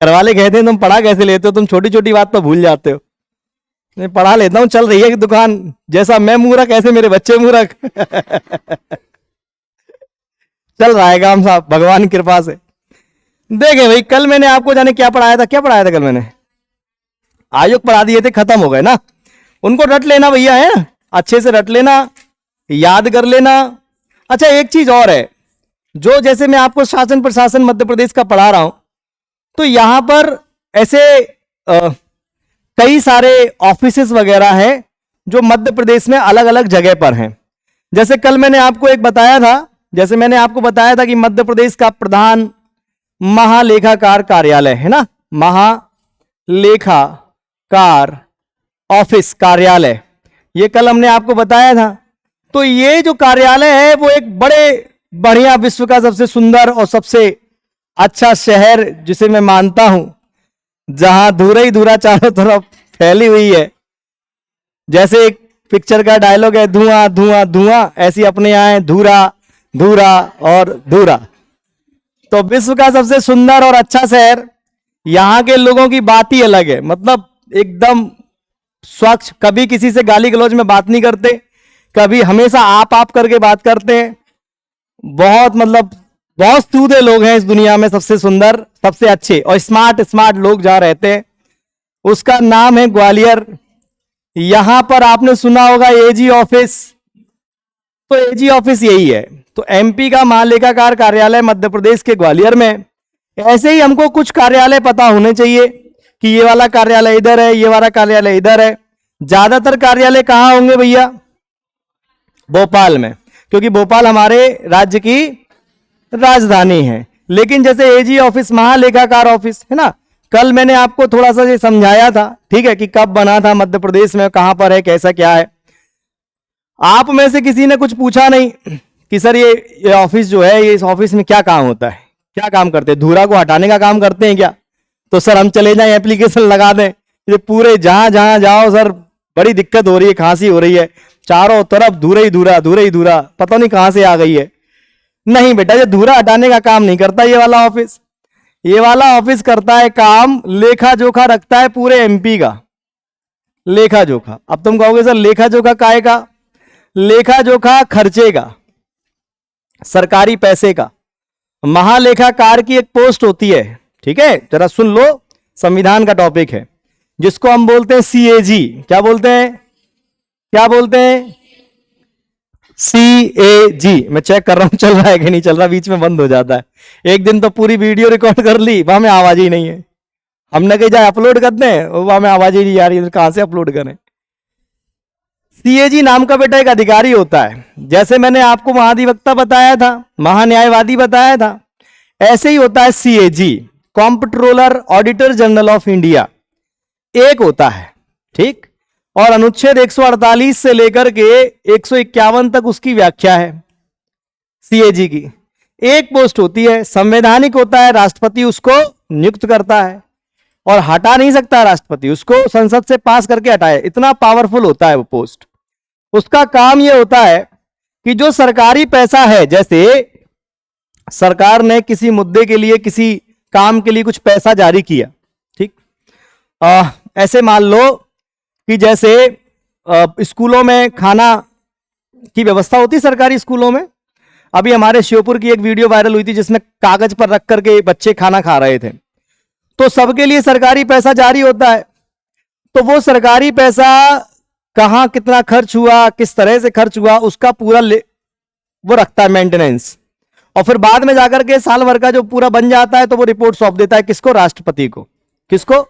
घर वाले कहते हैं तुम पढ़ा कैसे लेते हो, तुम छोटी छोटी बात पर भूल जाते हो। मैं पढ़ा लेता हूँ, चल रही है कि दुकान, जैसा मैं मूर्ख ऐसे मेरे बच्चे मूर्ख। चल रहा है काम साहब भगवान की कृपा से। देखे भाई, कल मैंने आपको जाने क्या पढ़ाया था, क्या पढ़ाया था कल मैंने? आयोग पढ़ा दिए थे, खत्म हो गए ना। उनको रट लेना भैया, है ना, अच्छे से रट लेना, याद कर लेना। अच्छा एक चीज और है, जो जैसे मैं आपको शासन प्रशासन मध्य प्रदेश का पढ़ा रहा हूं, तो यहां पर ऐसे कई सारे ऑफिसेस वगैरह हैं जो मध्य प्रदेश में अलग अलग जगह पर हैं। जैसे कल मैंने आपको एक बताया था, जैसे मैंने आपको बताया था कि मध्य प्रदेश का प्रधान महालेखाकार कार्यालय है ना, महालेखाकार ऑफिस कार्यालय, ये कल हमने आपको बताया था। तो ये जो कार्यालय है वो एक बड़े बढ़िया, विश्व का सबसे सुंदर और सबसे अच्छा शहर जिसे मैं मानता हूं, जहां धूरा ही धूरा चारों तरफ फैली हुई है। जैसे एक पिक्चर का डायलॉग है, धुआं धुआं धुआं, ऐसी अपने यहाँ है धूरा धूरा और धूरा। तो विश्व का सबसे सुंदर और अच्छा शहर, यहां के लोगों की बात ही अलग है, मतलब एकदम स्वच्छ, कभी किसी से गाली गलौज में बात नहीं करते, कभी हमेशा आप करके बात करते हैं। बहुत मतलब बहुत सूदे लोग हैं इस दुनिया में, सबसे सुंदर, सबसे अच्छे और स्मार्ट लोग जहां रहते हैं, उसका नाम है ग्वालियर। यहां पर आपने सुना होगा एजी ऑफिस, तो एजी ऑफिस यही है। तो एमपी का महालेखाकार कार्यालय मध्य प्रदेश के ग्वालियर में। ऐसे ही हमको कुछ कार्यालय पता होने चाहिए कि ये वाला कार्यालय इधर है, ये वाला कार्यालय इधर है। ज्यादातर कार्यालय कहां होंगे भैया? भोपाल में, क्योंकि भोपाल हमारे राज्य की राजधानी है। लेकिन जैसे एजी ऑफिस, महालेखाकार ऑफिस है ना, कल मैंने आपको थोड़ा सा ये समझाया था, ठीक है, कि कब बना था मध्य प्रदेश में, कहां पर है, कैसा क्या है। आप में से किसी ने कुछ पूछा नहीं कि सर ये ऑफिस जो है, ये इस ऑफिस में क्या काम होता है, क्या काम करते हैं? धूरा को हटाने का काम करते हैं क्या? तो सर हम चले जाएं, एप्लीकेशन लगा दें, ये पूरे जहां जहां जाओ सर बड़ी दिक्कत हो रही है, खांसी हो रही है, चारों तरफ धूरा ही धूरा, धूरा ही धूरा, पता नहीं कहां से आ गई है। नहीं बेटा, ये धूरा हटाने का काम नहीं करता ये वाला ऑफिस। ये वाला ऑफिस करता है काम, लेखा जोखा रखता है पूरे एमपी का, लेखा जोखा। अब तुम कहोगे सर लेखा जोखा काहे का? लेखा जोखा खर्चे का, सरकारी पैसे का। महालेखाकार की एक पोस्ट होती है, ठीक है, जरा सुन लो, संविधान का टॉपिक है, जिसको हम बोलते हैं सीएजी। क्या बोलते हैं? क्या बोलते हैं? सीएजी। मैं चेक कर रहा हूं चल रहा है कि नहीं चल रहा, बीच में बंद हो जाता है। एक दिन तो पूरी वीडियो रिकॉर्ड कर ली, वहां में आवाज ही नहीं है। हमने कहीं जाए अपलोड कर दें, वहां में आवाज ही नहीं आ रही है, कहां से अपलोड करें? सीएजी नाम का बेटा एक अधिकारी होता है। जैसे मैंने आपको महाधिवक्ता बताया था, महान्यायवादी बताया था, ऐसे ही होता है CAG, comptroller auditor general of India, एक होता है, ठीक। और अनुच्छेद 148 से लेकर के 151 तक उसकी व्याख्या है सीएजी की। एक पोस्ट होती है, संवैधानिक होता है, राष्ट्रपति उसको नियुक्त करता है और हटा नहीं सकता राष्ट्रपति, उसको संसद से पास करके हटाए, इतना पावरफुल होता है वो पोस्ट। उसका काम ये होता है कि जो सरकारी पैसा है, जैसे सरकार ने किसी मुद्दे के लिए, किसी काम के लिए कुछ पैसा जारी किया, ठीक, ऐसे मान लो कि जैसे स्कूलों में खाना की व्यवस्था होती है सरकारी स्कूलों में। अभी हमारे श्योपुर की एक वीडियो वायरल हुई थी जिसमें कागज पर रख करके बच्चे खाना खा रहे थे। तो सबके लिए सरकारी पैसा जारी होता है, तो वो सरकारी पैसा कहां कितना खर्च हुआ, किस तरह से खर्च हुआ, उसका पूरा वो रखता है मेंटेनेंस। और फिर बाद में जाकर के साल भर का जो पूरा बन जाता है तो वो रिपोर्ट सौंप देता है किसको? राष्ट्रपति को। किसको?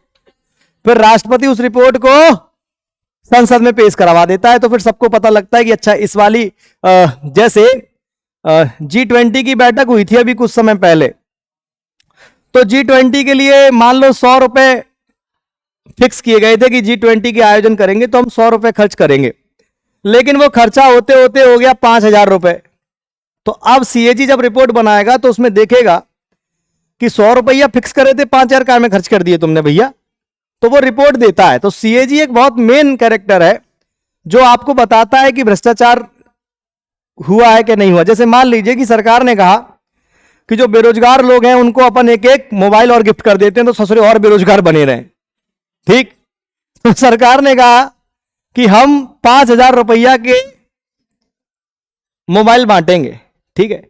फिर राष्ट्रपति उस रिपोर्ट को संसद में पेश करवा देता है। तो फिर सबको पता लगता है कि अच्छा इस वाली जैसे G20 की बैठक हुई थी अभी कुछ समय पहले, तो G20 के लिए मान लो 100 रुपए फिक्स किए गए थे कि G20 के आयोजन करेंगे तो हम 100 रुपए खर्च करेंगे, लेकिन वो खर्चा होते होते हो गया 5,000 रुपए। तो अब सीएजी जब रिपोर्ट बनाएगा तो उसमें देखेगा कि 100 रुपया फिक्स करे थे, 5,000 का में खर्च कर दिए तुमने भैया, तो वो रिपोर्ट देता है। तो सीएजी एक बहुत मेन कैरेक्टर है जो आपको बताता है कि भ्रष्टाचार हुआ है कि नहीं हुआ। जैसे मान लीजिए कि सरकार ने कहा कि जो बेरोजगार लोग हैं उनको अपन एक एक मोबाइल और गिफ्ट कर देते हैं, तो ससुरे और बेरोजगार बने रहे। ठीक, तो सरकार ने कहा कि हम 5,000 रुपया के मोबाइल बांटेंगे। ठीक है,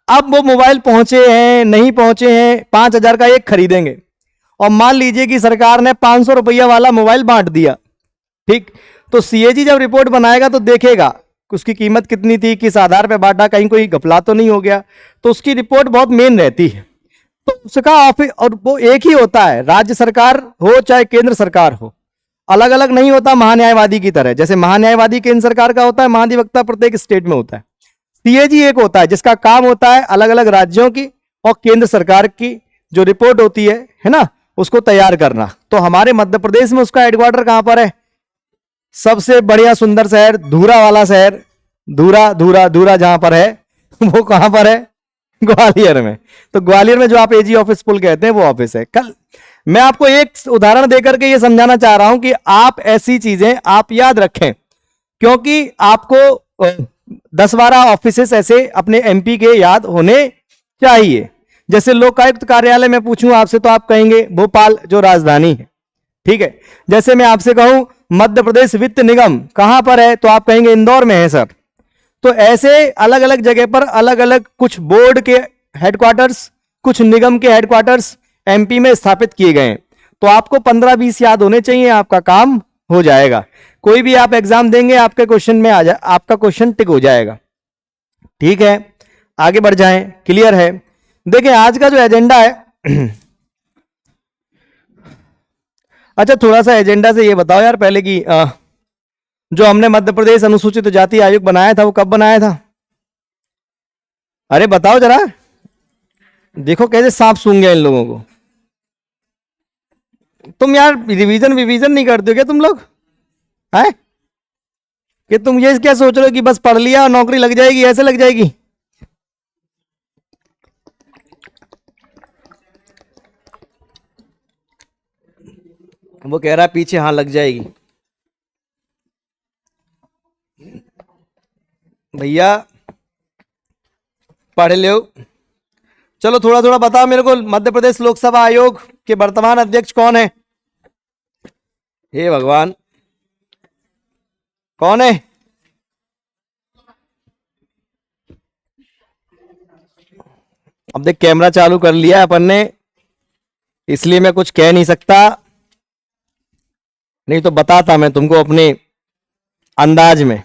अब वो मोबाइल पहुंचे हैं नहीं पहुंचे हैं, 5,000 का एक खरीदेंगे, और मान लीजिए कि सरकार ने 500 रुपया वाला मोबाइल बांट दिया। ठीक, तो सीएजी जब रिपोर्ट बनाएगा तो देखेगा कि उसकी कीमत कितनी थी, किस आधार पर बांटा, कहीं कोई घपला तो नहीं हो गया, तो उसकी रिपोर्ट बहुत मेन रहती है। तो उसका ऑफिस, और वो एक ही होता है, राज्य सरकार हो चाहे केंद्र सरकार हो, अलग अलग नहीं होता महान्यायवादी की तरह। जैसे महान्यायवादी केंद्र सरकार का होता है, महाधिवक्ता प्रत्येक स्टेट में होता है। सीएजी एक होता है जिसका काम होता है अलग अलग राज्यों की और केंद्र सरकार की जो रिपोर्ट होती है ना, उसको तैयार करना। तो हमारे मध्य प्रदेश में उसका हेडक्वार्टर कहां पर है? सबसे बढ़िया सुंदर शहर, धूरा वाला शहर, धूरा धूरा धूरा जहां पर है वो कहां पर है? ग्वालियर में। तो ग्वालियर में जो आप एजी ऑफिस पुल कहते हैं वो ऑफिस है। कल मैं आपको एक उदाहरण देकर के ये समझाना चाह रहा हूं कि आप ऐसी चीजें आप याद रखें, क्योंकि आपको 10-12 ऑफिसेस ऐसे अपने एमपी के याद होने चाहिए। जैसे लोकायुक्त कार्यालय में पूछूं आपसे तो आप कहेंगे भोपाल, जो राजधानी है। ठीक है, जैसे मैं आपसे कहूं मध्य प्रदेश वित्त निगम कहां पर है, तो आप कहेंगे इंदौर में है सर। तो ऐसे अलग अलग जगह पर अलग अलग कुछ बोर्ड के हेडक्वार्टर्स, कुछ निगम के हेडक्वार्टर्स एमपी में स्थापित किए गए हैं। तो आपको 15-20 याद होने चाहिए, आपका काम हो जाएगा। कोई भी आप एग्जाम देंगे आपके क्वेश्चन में आ जाए, आपका क्वेश्चन टिक हो जाएगा। ठीक है, आगे बढ़ जाएं, क्लियर है? देखें आज का जो एजेंडा है अच्छा, थोड़ा सा एजेंडा से ये बताओ यार पहले कि जो हमने मध्य प्रदेश अनुसूचित जाति आयोग बनाया था वो कब बनाया था? अरे बताओ जरा, देखो कैसे सांप सूंघ गया इन लोगों को। तुम यार रिवीजन विवीजन नहीं करते हो क्या तुम लोग? है कि तुम ये क्या सोच रहे हो कि बस पढ़ लिया और नौकरी लग जाएगी, ऐसे लग जाएगी? वो कह रहा है पीछे, हाँ लग जाएगी। भैया पढ़ लो। चलो थोड़ा थोड़ा बताओ मेरे को, मध्य प्रदेश लोकसभा आयोग के वर्तमान अध्यक्ष कौन है? हे भगवान, कौन है? अब देख कैमरा चालू कर लिया अपन ने, इसलिए मैं कुछ कह नहीं सकता, नहीं तो बताता मैं तुमको अपने अंदाज में।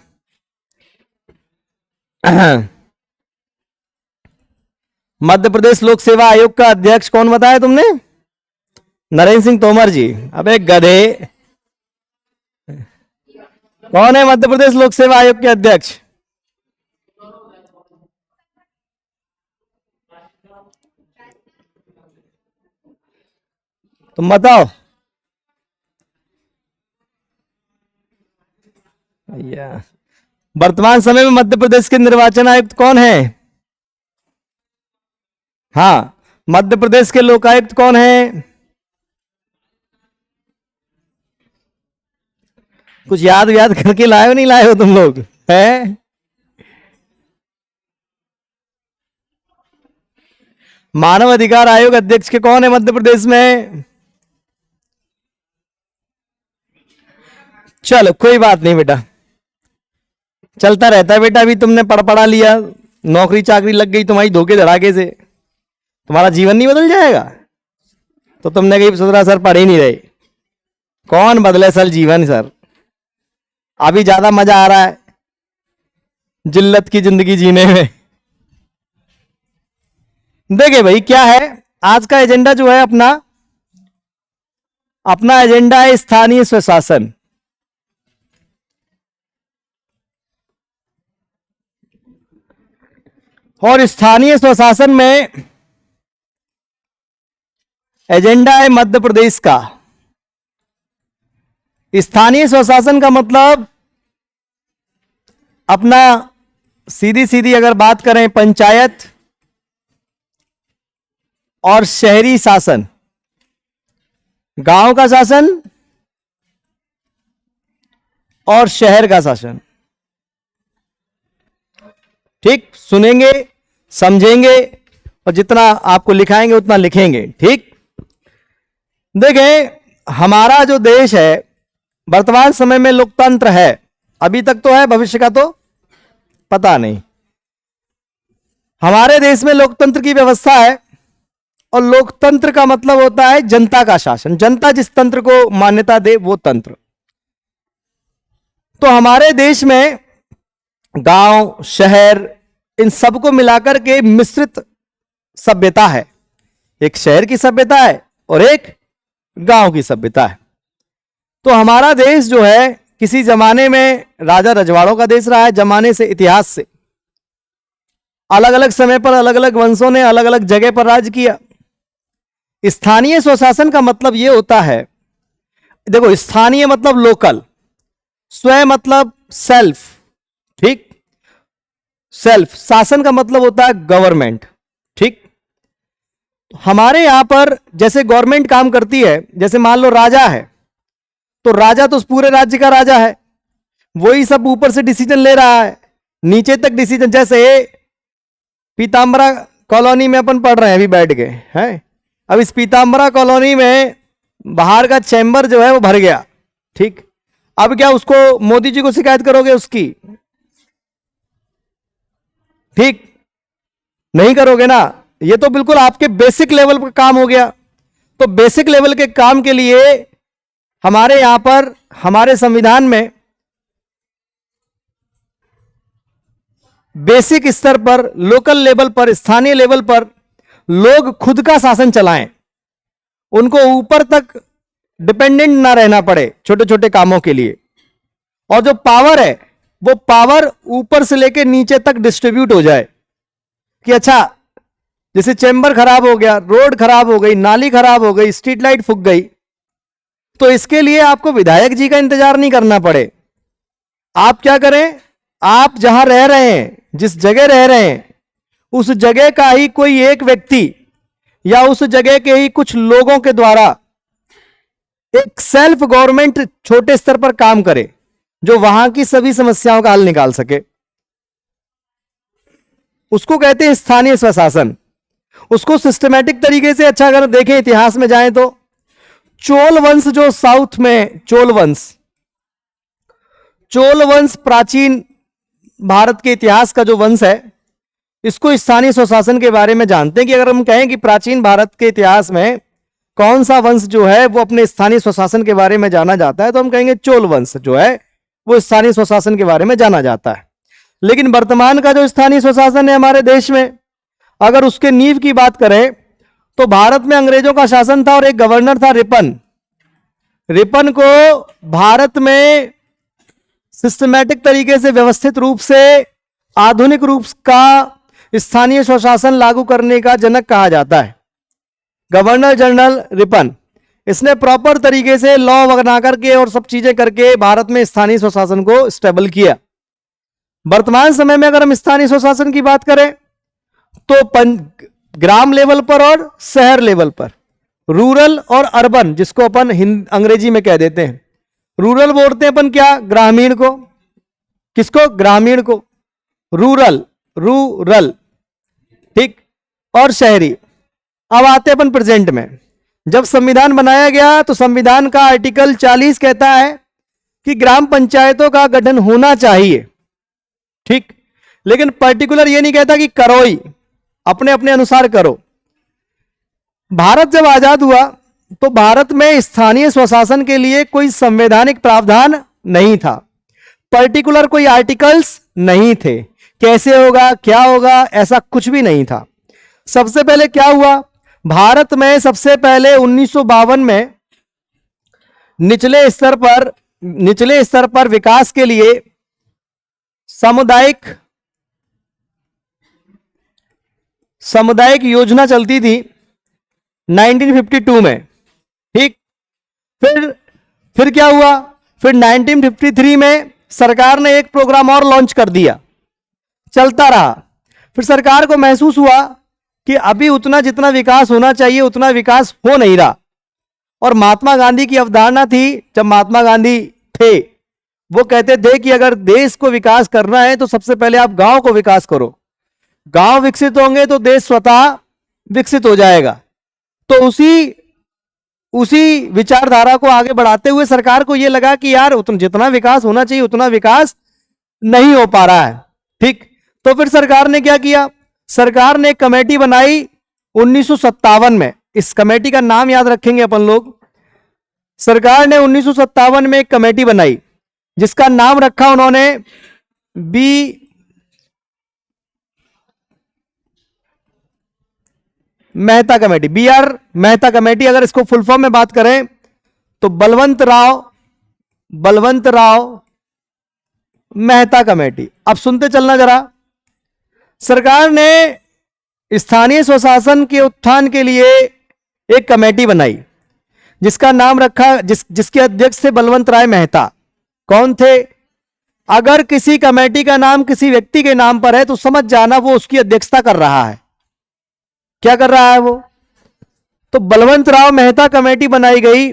मध्य प्रदेश लोक सेवा आयोग का अध्यक्ष कौन बताया तुमने? नरेंद्र सिंह तोमर जी। अबे गधे, कौन है मध्य प्रदेश लोक सेवा आयोग के अध्यक्ष? तुम बताओ भैया। वर्तमान समय में मध्य प्रदेश के निर्वाचन आयुक्त कौन है? हाँ, मध्य प्रदेश के लोकायुक्त कौन है? कुछ याद याद करके लाए हो नहीं लाए हो तुम लोग? है मानव अधिकार आयोग अध्यक्ष के कौन है मध्य प्रदेश में? चलो कोई बात नहीं बेटा, चलता रहता है बेटा। अभी तुमने पढ़ा लिया, नौकरी चाकरी लग गई तुम्हारी धोखे धड़ाके से, तुम्हारा जीवन नहीं बदल जाएगा? तो तुमने कहीं सोचा सर पढ़ ही नहीं रहे। कौन बदले सर जीवन सर? अभी ज्यादा मजा आ रहा है जिल्लत की जिंदगी जीने में। देखिए भाई क्या है आज का एजेंडा जो है अपना, अपना एजेंडा है स्थानीय स्वशासन। और स्थानीय स्वशासन में एजेंडा है मध्य प्रदेश का। स्थानीय स्वशासन का मतलब अपना सीधी सीधी अगर बात करें पंचायत और शहरी शासन, गांव का शासन और शहर का शासन। ठीक, सुनेंगे समझेंगे और जितना आपको लिखाएंगे उतना लिखेंगे। ठीक, देखें हमारा जो देश है वर्तमान समय में लोकतंत्र है, अभी तक तो है, भविष्य का तो पता नहीं। हमारे देश में लोकतंत्र की व्यवस्था है और लोकतंत्र का मतलब होता है जनता का शासन, जनता जिस तंत्र को मान्यता दे वो तंत्र। तो हमारे देश में गांव शहर इन सबको मिलाकर के मिश्रित सभ्यता है, एक शहर की सभ्यता है और एक गांव की सभ्यता है। तो हमारा देश जो है किसी जमाने में राजा रजवाड़ों का देश रहा है, जमाने से इतिहास से अलग अलग समय पर अलग अलग वंशों ने अलग अलग जगह पर राज किया। स्थानीय स्वशासन का मतलब यह होता है, देखो स्थानीय मतलब लोकल, स्वयं मतलब सेल्फ, ठीक, सेल्फ, शासन का मतलब होता है गवर्नमेंट। ठीक, हमारे यहां पर जैसे गवर्नमेंट काम करती है, जैसे मान लो राजा है तो राजा तो उस पूरे राज्य का राजा है, वही सब ऊपर से डिसीजन ले रहा है, नीचे तक डिसीजन। जैसे पीताम्बरा कॉलोनी में अपन पढ़ रहे हैं अभी बैठ के हैं, अब इस पीताम्बरा कॉलोनी में बाहर का चैम्बर जो है वो भर गया। ठीक, अब क्या उसको मोदी जी को शिकायत करोगे उसकी? ठीक, नहीं करोगे ना। ये तो बिल्कुल आपके बेसिक लेवल पर काम हो गया। तो बेसिक लेवल के काम के लिए हमारे यहां पर हमारे संविधान में बेसिक स्तर पर, लोकल लेवल पर, स्थानीय लेवल पर लोग खुद का शासन चलाएं, उनको ऊपर तक डिपेंडेंट ना रहना पड़े छोटे छोटे कामों के लिए। और जो पावर है वो पावर ऊपर से लेकर नीचे तक डिस्ट्रीब्यूट हो जाए कि अच्छा जैसे चैम्बर खराब हो गया, रोड खराब हो गई, नाली खराब हो गई, स्ट्रीट लाइट फूक गई, तो इसके लिए आपको विधायक जी का इंतजार नहीं करना पड़े। आप क्या करें, आप जहां रह रहे हैं, जिस जगह रह रहे हैं, उस जगह का ही कोई एक व्यक्ति या उस जगह के ही कुछ लोगों के द्वारा एक सेल्फ गवर्नमेंट छोटे स्तर पर काम करे जो वहां की सभी समस्याओं का हल निकाल सके। उसको कहते हैं स्थानीय स्वशासन। उसको सिस्टमैटिक तरीके से, अच्छा अगर देखें इतिहास में जाएं तो चोल वंश जो साउथ में, चोल वंश प्राचीन भारत के इतिहास का जो वंश है, इसको स्थानीय स्वशासन के बारे में जानते हैं कि अगर हम कहें कि प्राचीन भारत के इतिहास में कौन सा वंश जो है वो अपने स्थानीय स्वशासन के बारे में जाना जाता है, तो हम कहेंगे चोल वंश जो है वो स्थानीय स्वशासन के बारे में जाना जाता है। लेकिन वर्तमान का जो स्थानीय स्वशासन है हमारे देश में, अगर उसके नींव की बात करें तो भारत में अंग्रेजों का शासन था और एक गवर्नर था रिपन। रिपन को भारत में सिस्टमैटिक तरीके से, व्यवस्थित रूप से, आधुनिक रूप का स्थानीय स्वशासन लागू करने का जनक कहा जाता है। गवर्नर जनरल रिपन, इसने प्रॉपर तरीके से लॉ बना करके और सब चीजें करके भारत में स्थानीय स्वशासन को स्टेबल किया। वर्तमान समय में अगर हम स्थानीय स्वशासन की बात करें तो ग्राम लेवल पर और शहर लेवल पर, रूरल और अर्बन, जिसको अपन अंग्रेजी में कह देते हैं, रूरल बोलते हैं अपन क्या, ग्रामीण को, किसको, ग्रामीण को, रूरल, ठीक, और शहरी। अब आते हैं अपन प्रेजेंट में। जब संविधान बनाया गया तो संविधान का आर्टिकल 40 कहता है कि ग्राम पंचायतों का गठन होना चाहिए, ठीक, लेकिन पर्टिकुलर ये नहीं कहता कि करो ही, अपने अपने अनुसार करो। भारत जब आजाद हुआ तो भारत में स्थानीय स्वशासन के लिए कोई संवैधानिक प्रावधान नहीं था, पर्टिकुलर कोई आर्टिकल्स नहीं थे, कैसे होगा क्या होगा ऐसा कुछ भी नहीं था। सबसे पहले क्या हुआ, भारत में सबसे पहले 1952 में निचले स्तर पर विकास के लिए सामुदायिक योजना चलती थी 1952 में, ठीक। फिर क्या हुआ, फिर 1953 में सरकार ने एक प्रोग्राम और लॉन्च कर दिया, चलता रहा। फिर सरकार को महसूस हुआ कि अभी उतना जितना विकास होना चाहिए उतना विकास हो नहीं रहा। और महात्मा गांधी की अवधारणा थी, जब महात्मा गांधी थे वो कहते थे कि अगर देश को विकास करना है तो सबसे पहले आप गांव को विकास करो, गांव विकसित होंगे तो देश स्वतः विकसित हो जाएगा। तो उसी उसी विचारधारा को आगे बढ़ाते हुए सरकार को यह लगा कि यार उतना जितना विकास होना चाहिए उतना विकास नहीं हो पा रहा है। ठीक, तो फिर सरकार ने क्या किया, सरकार ने एक कमेटी बनाई 1957 में। इस कमेटी का नाम याद रखेंगे अपन लोग। सरकार ने 1957 में एक कमेटी बनाई जिसका नाम रखा उन्होंने B Mehta committee, B R Mehta committee. अगर इसको फुल फॉर्म में बात करें तो बलवंत राव मेहता कमेटी। अब सुनते चलना जरा। सरकार ने स्थानीय स्वशासन के उत्थान के लिए एक कमेटी बनाई जिसका नाम रखा, जिसके अध्यक्ष थे बलवंत राय मेहता। कौन थे? अगर किसी कमेटी का नाम किसी व्यक्ति के नाम पर है तो समझ जाना वो उसकी अध्यक्षता कर रहा है। क्या कर रहा है वो? तो बलवंत राव मेहता कमेटी बनाई गई।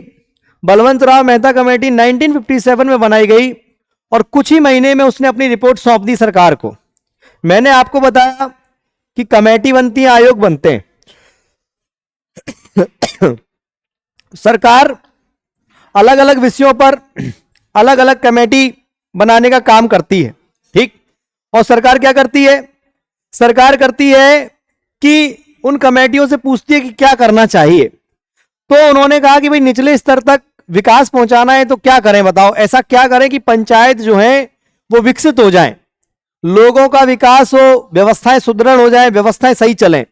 बलवंत राव मेहता कमेटी 1957 में बनाई गई और कुछ ही महीने में उसने अपनी रिपोर्ट सौंप दी सरकार को। मैंने आपको बताया कि कमेटी बनती है, आयोग बनते हैं। सरकार अलग अलग विषयों पर अलग अलग कमेटी बनाने का काम करती है। ठीक, और सरकार क्या करती है? सरकार करती है कि उन कमेटियों से पूछती है कि क्या करना चाहिए। तो उन्होंने कहा कि भाई निचले स्तर तक विकास पहुंचाना है तो क्या करें बताओ। ऐसा क्या करें कि पंचायत जो है वो विकसित हो जाए, लोगों का विकास हो, व्यवस्थाएं सुदृढ़ हो जाए, व्यवस्थाएं सही चलें।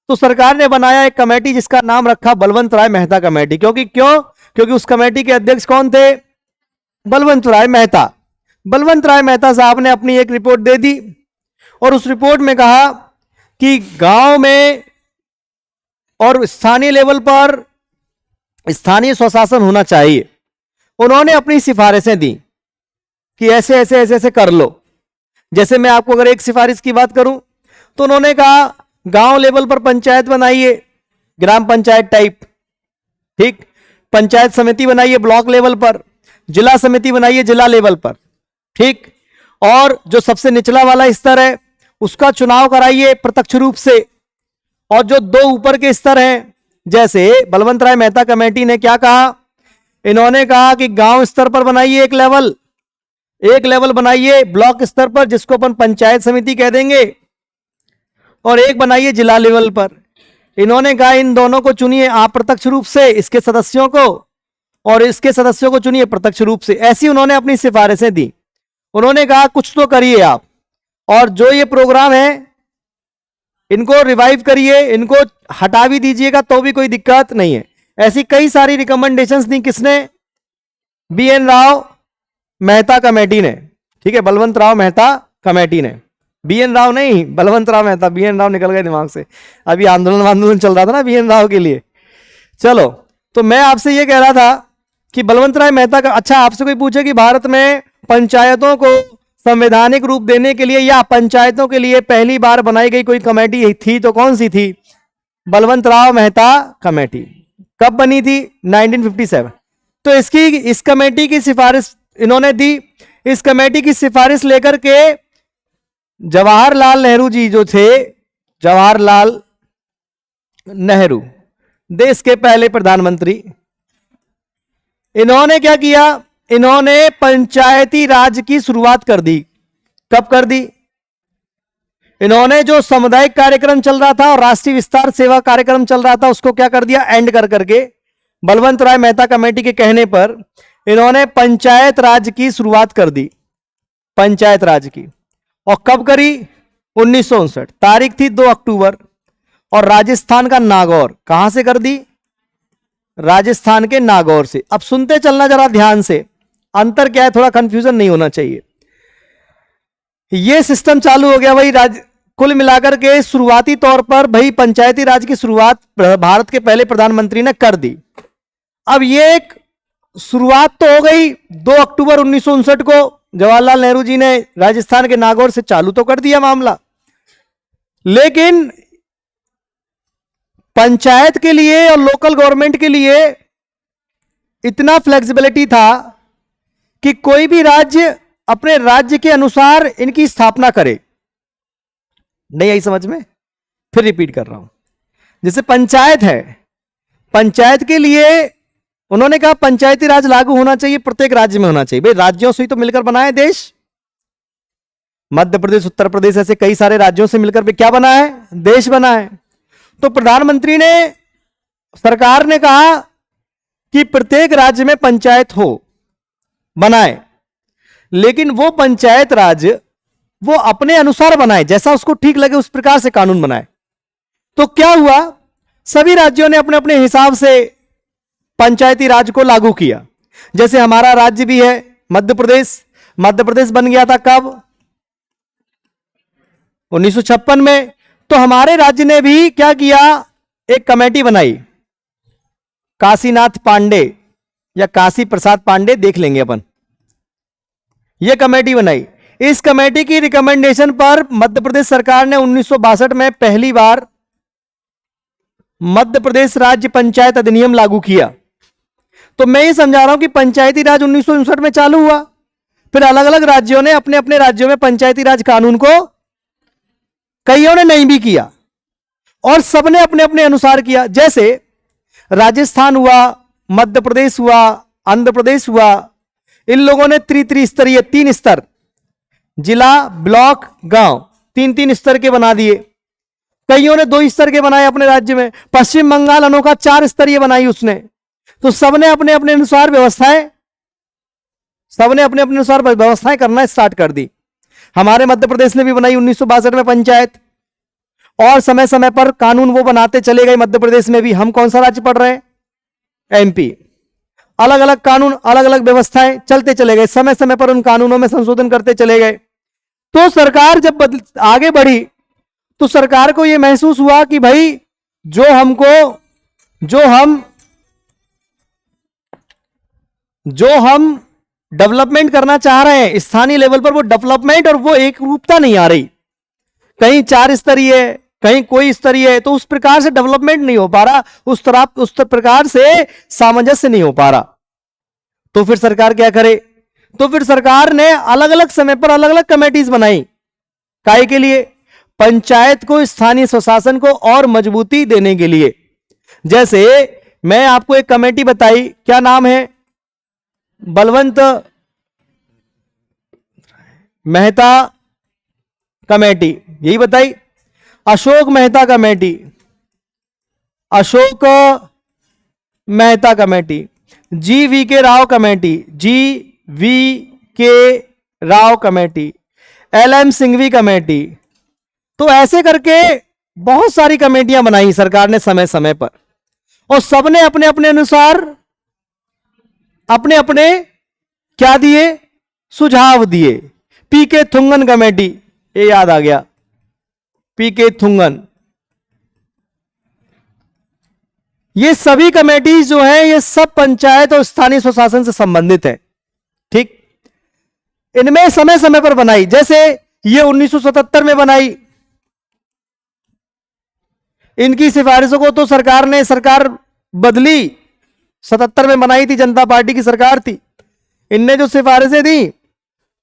तो सरकार ने बनाया एक कमेटी जिसका नाम रखा बलवंत राय मेहता कमेटी। क्योंकि उस कमेटी के अध्यक्ष कौन थे? बलवंत राय मेहता। बलवंत राय मेहता साहब ने अपनी एक रिपोर्ट दे दी और उस रिपोर्ट में कहा कि गांव में और स्थानीय लेवल पर स्थानीय स्वशासन होना चाहिए। उन्होंने अपनी सिफारिशें दी कि ऐसे ऐसे ऐसे ऐसे कर लो। जैसे मैं आपको अगर एक सिफारिश की बात करूं तो उन्होंने कहा गांव लेवल पर पंचायत बनाइए, ग्राम पंचायत टाइप। ठीक, पंचायत समिति बनाइए ब्लॉक लेवल पर, जिला समिति बनाइए जिला लेवल पर। ठीक, और जो सबसे निचला वाला स्तर है उसका चुनाव कराइए प्रत्यक्ष रूप से। और जो दो ऊपर के स्तर हैं, जैसे बलवंत राय मेहता कमेटी ने क्या कहा, इन्होंने कहा कि गांव स्तर पर बनाइए एक लेवल बनाइए ब्लॉक स्तर पर जिसको अपन पंचायत समिति कह देंगे, और एक बनाइए जिला लेवल पर। इन्होंने कहा इन दोनों को चुनिए आप प्रत्यक्ष रूप से, इसके सदस्यों को, और इसके सदस्यों को चुनिए प्रत्यक्ष रूप से। ऐसी उन्होंने अपनी सिफारिशें दी। उन्होंने कहा कुछ तो करिए आप, और जो ये प्रोग्राम है इनको रिवाइव करिए, इनको हटा भी दीजिएगा तो भी कोई दिक्कत नहीं है। ऐसी कई सारी रिकमेंडेशंस दी। किसने? B N Rao Mehta committee ने। ठीक है, बलवंत राव मेहता कमेटी ने, बी एन राव नहीं, बलवंत राव मेहता। बी एन राव निकल गए दिमाग से, अभी आंदोलन चल रहा था ना बी एन राव के लिए। चलो, तो मैं आपसे ये कह रहा था कि बलवंत राय मेहता का, अच्छा आपसे कोई पूछे कि भारत में पंचायतों को संवैधानिक रूप देने के लिए या पंचायतों के लिए पहली बार बनाई गई कोई कमेटी थी तो कौन सी थी? बलवंत राव मेहता कमेटी। कब बनी थी? 1957। तो इस कमेटी की सिफारिश इन्होंने दी। इस कमेटी की सिफारिश लेकर के जवाहरलाल नेहरू जी जो थे, जवाहरलाल नेहरू देश के पहले प्रधानमंत्री, इन्होंने क्या किया? इन्होंने पंचायती राज की शुरुआत कर दी। कब कर दी? इन्होंने जो सामुदायिक कार्यक्रम चल रहा था और राष्ट्रीय विस्तार सेवा कार्यक्रम चल रहा था उसको क्या कर दिया? एंड कर करके बलवंत राय मेहता कमेटी के कहने पर इन्होंने पंचायत राज की शुरुआत कर दी। पंचायत राज की। और कब करी? 1959। तारीख थी 2 अक्टूबर। और राजस्थान का नागौर। कहां से कर दी? राजस्थान के नागौर से। अब सुनते चलना जरा ध्यान से, अंतर क्या है, थोड़ा कंफ्यूजन नहीं होना चाहिए। यह सिस्टम चालू हो गया भाई। कुल मिलाकर के शुरुआती तौर पर भाई पंचायती राज की शुरुआत भारत के पहले प्रधानमंत्री ने कर दी। अब ये एक शुरुआत तो हो गई 2 अक्टूबर 1959 को जवाहरलाल नेहरू जी ने राजस्थान के नागौर से चालू तो कर दिया मामला, लेकिन पंचायत के लिए और लोकल गवर्नमेंट के लिए इतना फ्लेक्सिबिलिटी था कि कोई भी राज्य अपने राज्य के अनुसार इनकी स्थापना करे। नहीं आई समझ में? फिर रिपीट कर रहा हूं। जैसे पंचायत है, पंचायत के लिए उन्होंने कहा पंचायती राज लागू होना चाहिए, प्रत्येक राज्य में होना चाहिए। भाई राज्यों से ही तो मिलकर बना है देश। मध्य प्रदेश, उत्तर प्रदेश, ऐसे कई सारे राज्यों से मिलकर भी क्या बना है, देश बना है। तो प्रधानमंत्री ने, सरकार ने कहा कि प्रत्येक राज्य में पंचायत हो, बनाए, लेकिन वो पंचायत राज वो अपने अनुसार बनाए, जैसा उसको ठीक लगे उस प्रकार से कानून बनाए। तो क्या हुआ, सभी राज्यों ने अपने अपने हिसाब से पंचायती राज को लागू किया। जैसे हमारा राज्य भी है मध्य प्रदेश। मध्य प्रदेश बन गया था कब, 1956 में। तो हमारे राज्य ने भी क्या किया, एक कमेटी बनाई, काशीनाथ पांडे या काशी प्रसाद पांडे, देख लेंगे अपन। यह कमेटी बनाई। इस कमेटी की रिकमेंडेशन पर मध्य प्रदेश सरकार ने 1962 में पहली बार मध्य प्रदेश राज्य पंचायत अधिनियम लागू किया। तो मैं ये समझा रहा हूं कि पंचायती राज 1959 में चालू हुआ, फिर अलग अलग राज्यों ने अपने अपने राज्यों में पंचायती राज कानून को, कईयों ने नहीं भी किया और सबने अपने अपने अनुसार किया। जैसे राजस्थान हुआ, मध्य प्रदेश हुआ, आंध्र प्रदेश हुआ, इन लोगों ने त्रिस्तरीय, 3 स्तर, जिला, ब्लॉक, गांव, 3 स्तर के बना दिए। कईयों ने 2 स्तर के बनाए अपने राज्य में। पश्चिम बंगाल अनोखा 4 स्तरीय बनाई उसने। तो सबने अपने अपने अनुसार व्यवस्थाएं, सबने अपने अपने अनुसार व्यवस्थाएं करना स्टार्ट कर दी। हमारे मध्य प्रदेश ने भी बनाई 1962 में पंचायत, और समय समय पर कानून वो बनाते चले गए। मध्य प्रदेश में भी, हम कौन सा राज्य पढ़ रहे हैं, एमपी, अलग अलग कानून, अलग अलग व्यवस्थाएं चलते चले गए। समय समय पर उन कानूनों में संशोधन करते चले गए। तो सरकार जब आगे बढ़ी तो सरकार को यह महसूस हुआ कि भाई जो हम डेवलपमेंट करना चाह रहे हैं स्थानीय लेवल पर, वो डेवलपमेंट और वो एक रूपता नहीं आ रही। कहीं 4 स्तरीय, कहीं कोई स्तरीय, तो उस प्रकार से डेवलपमेंट नहीं हो पा रहा, उस प्रकार से सामंजस्य नहीं हो पा रहा। तो फिर सरकार क्या करे, तो फिर सरकार ने अलग अलग समय पर अलग अलग कमेटीज बनाई। काहे के लिए, पंचायत को, स्थानीय स्वशासन को और मजबूती देने के लिए। जैसे मैं आपको एक कमेटी बताई, क्या नाम है, बलवंत मेहता कमेटी, यही बताई। Ashok Mehta committee, Ashok Mehta committee, GV.K. Rao committee, GV.K. Rao committee, LM Singhvi committee. तो ऐसे करके बहुत सारी कमेटियां बनाई सरकार ने समय समय पर, और सबने अपने अपने अनुसार अपने अपने क्या दिए, सुझाव दिए। PK थुंगन कमेटी, ये याद आ गया, PK थुंगन। ये सभी कमेटीज जो है, ये सब पंचायत और स्थानीय स्वशासन से संबंधित है। ठीक, इनमें समय समय पर बनाई। जैसे ये 1977 में बनाई। इनकी सिफारिशों को तो सरकार बदली, 77 में बनाई थी, जनता पार्टी की सरकार थी। इनने जो सिफारिशें दी,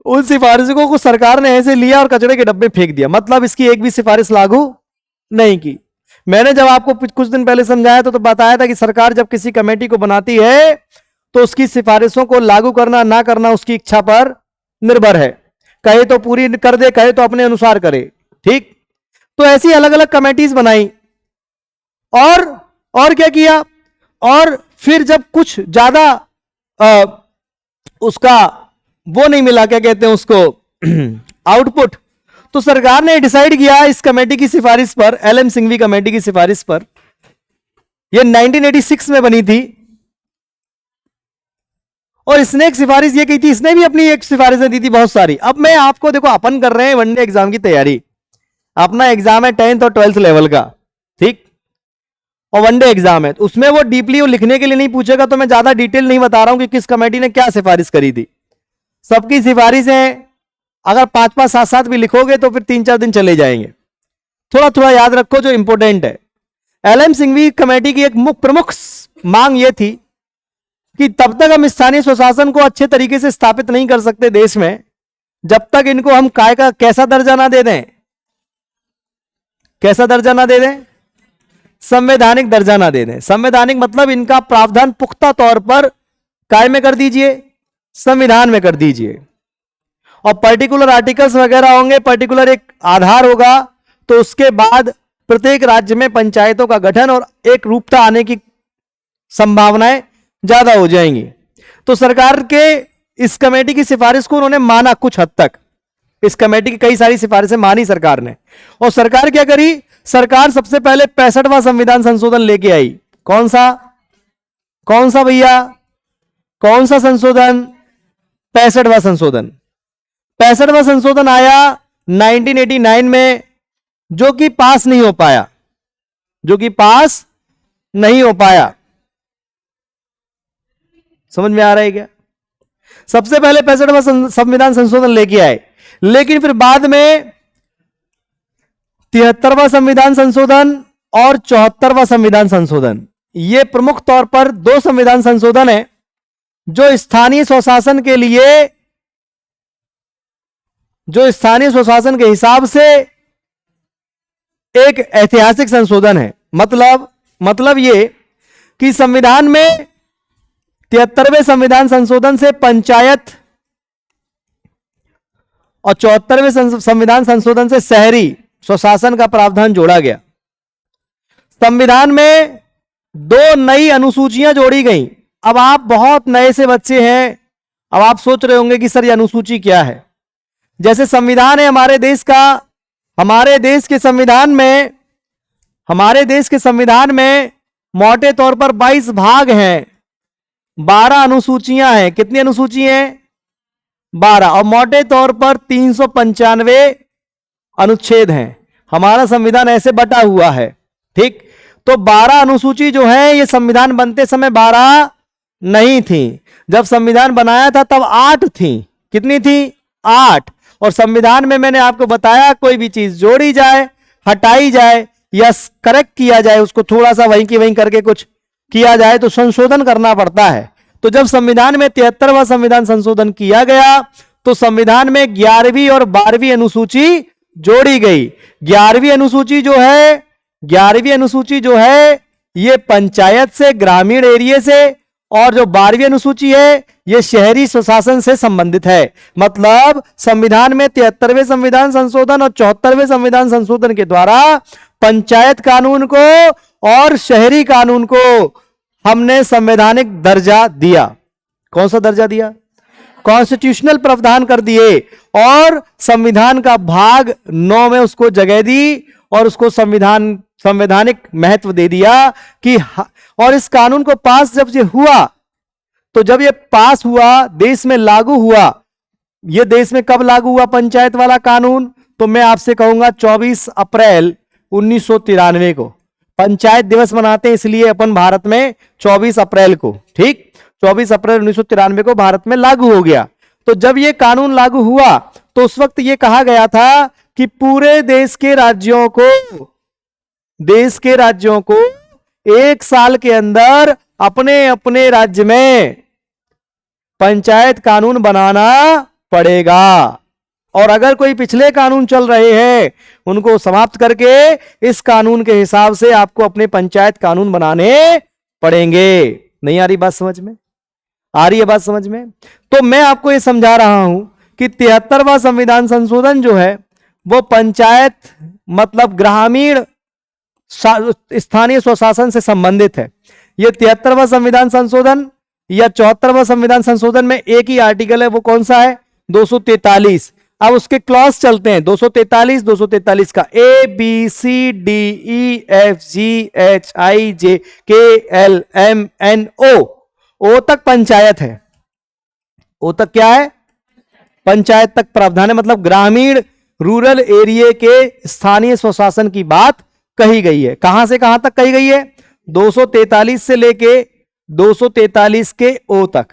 उन सिफारिशों को सरकार ने ऐसे लिया और कचरे के डब्बे फेंक दिया। मतलब इसकी एक भी सिफारिश लागू नहीं की। मैंने जब आपको कुछ दिन पहले समझाया तो बताया था कि सरकार जब किसी कमेटी को बनाती है तो उसकी सिफारिशों को लागू करना ना करना उसकी इच्छा पर निर्भर है। कहे तो पूरी कर दे, कहे तो अपने अनुसार करे। ठीक, तो ऐसी अलग अलग कमेटीज बनाई। और क्या किया, और फिर जब कुछ ज्यादा उसका वो नहीं मिला, क्या कहते हैं उसको, आउटपुट, तो सरकार ने डिसाइड किया इस कमेटी की सिफारिश पर, LM सिंघवी कमेटी की सिफारिश पर, यह 1986 में बनी थी, और इसने एक सिफारिश ये की थी, इसने भी अपनी एक सिफारिशें दी थी बहुत सारी। अब मैं आपको देखो, अपन कर रहे हैं वनडे एग्जाम की तैयारी, अपना एग्जाम है 10th और 12th लेवल का, ठीक, और वनडे एग्जाम है, उसमें वो डीपली वो लिखने के लिए नहीं पूछेगा। तो मैं ज्यादा डिटेल नहीं बता रहा हूं कि किस कमेटी ने क्या सिफारिश करी थी। सबकी सिफारिशें अगर 5-5, 7-7 भी लिखोगे तो फिर 3-4 दिन चले जाएंगे। थोड़ा थोड़ा याद रखो जो इंपॉर्टेंट है। LM सिंघवी कमेटी की एक प्रमुख मांग यह थी कि तब तक हम स्थानीय स्वशासन को अच्छे तरीके से स्थापित नहीं कर सकते देश में, जब तक इनको हम काय का कैसा दर्जा ना दे दें, कैसा दर्जा ना दे दें, संवैधानिक दर्जा ना दे दें। संवैधानिक मतलब इनका प्रावधान पुख्ता तौर पर काय में कर दीजिए, संविधान में कर दीजिए। और पर्टिकुलर आर्टिकल्स वगैरह होंगे, पर्टिकुलर एक आधार होगा, तो उसके बाद प्रत्येक राज्य में पंचायतों का गठन और एक रूपता आने की संभावनाएं ज्यादा हो जाएंगी। तो सरकार के इस कमेटी की सिफारिश को उन्होंने माना कुछ हद तक। इस कमेटी की कई सारी सिफारिशें मानी सरकार ने। और सरकार क्या करी, सरकार सबसे पहले 65वां संविधान संशोधन लेके आई। कौन सा भैया, कौन सा संशोधन? 65वां संशोधन। 65वां संशोधन आया 1989 में, जो कि पास नहीं हो पाया, समझ में आ रहा है क्या? सबसे पहले 65वां संविधान संशोधन लेके आए, लेकिन फिर बाद में 73वां संविधान संशोधन और 74वां संविधान संशोधन, ये प्रमुख तौर पर दो संविधान संशोधन है जो स्थानीय स्वशासन के लिए, जो स्थानीय स्वशासन के हिसाब से एक ऐतिहासिक संशोधन है। मतलब ये कि संविधान में 73वें संविधान संशोधन से पंचायत और 74वें संविधान संशोधन से शहरी स्वशासन का प्रावधान जोड़ा गया। संविधान में दो नई अनुसूचियां जोड़ी गई। अब आप बहुत नए से बच्चे हैं, अब आप सोच रहे होंगे कि सर ये अनुसूची क्या है। जैसे संविधान है हमारे देश का, हमारे देश के संविधान में मोटे तौर पर 22 भाग हैं, 12 अनुसूचियां हैं। कितनी अनुसूची हैं? 12। और मोटे तौर पर 395 अनुच्छेद हैं। हमारा संविधान ऐसे बटा हुआ है, ठीक। तो 12 अनुसूची जो है, ये संविधान बनते समय 12 नहीं थी। जब संविधान बनाया था तब 8 थी। कितनी थी? 8। और संविधान में मैंने आपको बताया, कोई भी चीज जोड़ी जाए, हटाई जाए या करेक्ट किया जाए, उसको थोड़ा सा वहीं की वहीं करके कुछ किया जाए तो संशोधन करना पड़ता है। तो जब संविधान में 73वां संविधान संशोधन किया गया तो संविधान में 11वीं और 12वीं अनुसूची जोड़ी गई। 11वीं अनुसूची जो है ये पंचायत से, ग्रामीण एरिया से, और जो 12वीं अनुसूची है ये शहरी स्वशासन से संबंधित है। मतलब संविधान में 73वें संविधान संशोधन और 74वें संविधान संशोधन के द्वारा पंचायत कानून को और शहरी कानून को हमने संवैधानिक दर्जा दिया। कौन सा दर्जा दिया? कॉन्स्टिट्यूशनल प्रावधान कर दिए और संविधान का भाग 9 में उसको जगह दी और उसको संवैधानिक महत्व दे दिया कि और इस कानून को पास जब ये हुआ, तो जब ये पास हुआ, देश में लागू हुआ, ये देश में कब लागू हुआ पंचायत वाला कानून? तो मैं आपसे कहूंगा 24 अप्रैल 1993 को। पंचायत दिवस मनाते हैं इसलिए अपन भारत में 24 अप्रैल को, ठीक। 24 अप्रैल 1993 को भारत में लागू हो गया। तो जब ये कानून लागू हुआ तो उस वक्त ये कहा गया था कि पूरे देश के राज्यों को 1 साल के अंदर अपने अपने राज्य में पंचायत कानून बनाना पड़ेगा, और अगर कोई पिछले कानून चल रहे हैं उनको समाप्त करके इस कानून के हिसाब से आपको अपने पंचायत कानून बनाने पड़ेंगे। नहीं आ रही बात समझ में? आ रही है बात समझ में? तो मैं आपको ये समझा रहा हूं कि 73वां संविधान संशोधन जो है वो पंचायत मतलब ग्रामीण स्थानीय स्वशासन से संबंधित है। ये 73वां संविधान संशोधन या 74वां संविधान संशोधन में एक ही आर्टिकल है, वो कौन सा है? 243। अब उसके क्लॉज चलते हैं। 243 का A B C D E F G H I J K L M N O तक पंचायत है। ओ तक क्या है? पंचायत तक प्रावधान है। मतलब ग्रामीण रूरल एरिया के स्थानीय स्वशासन की बात कही गई है। कहां से कहां तक कही गई है? 243 से लेके 243 के ओ तक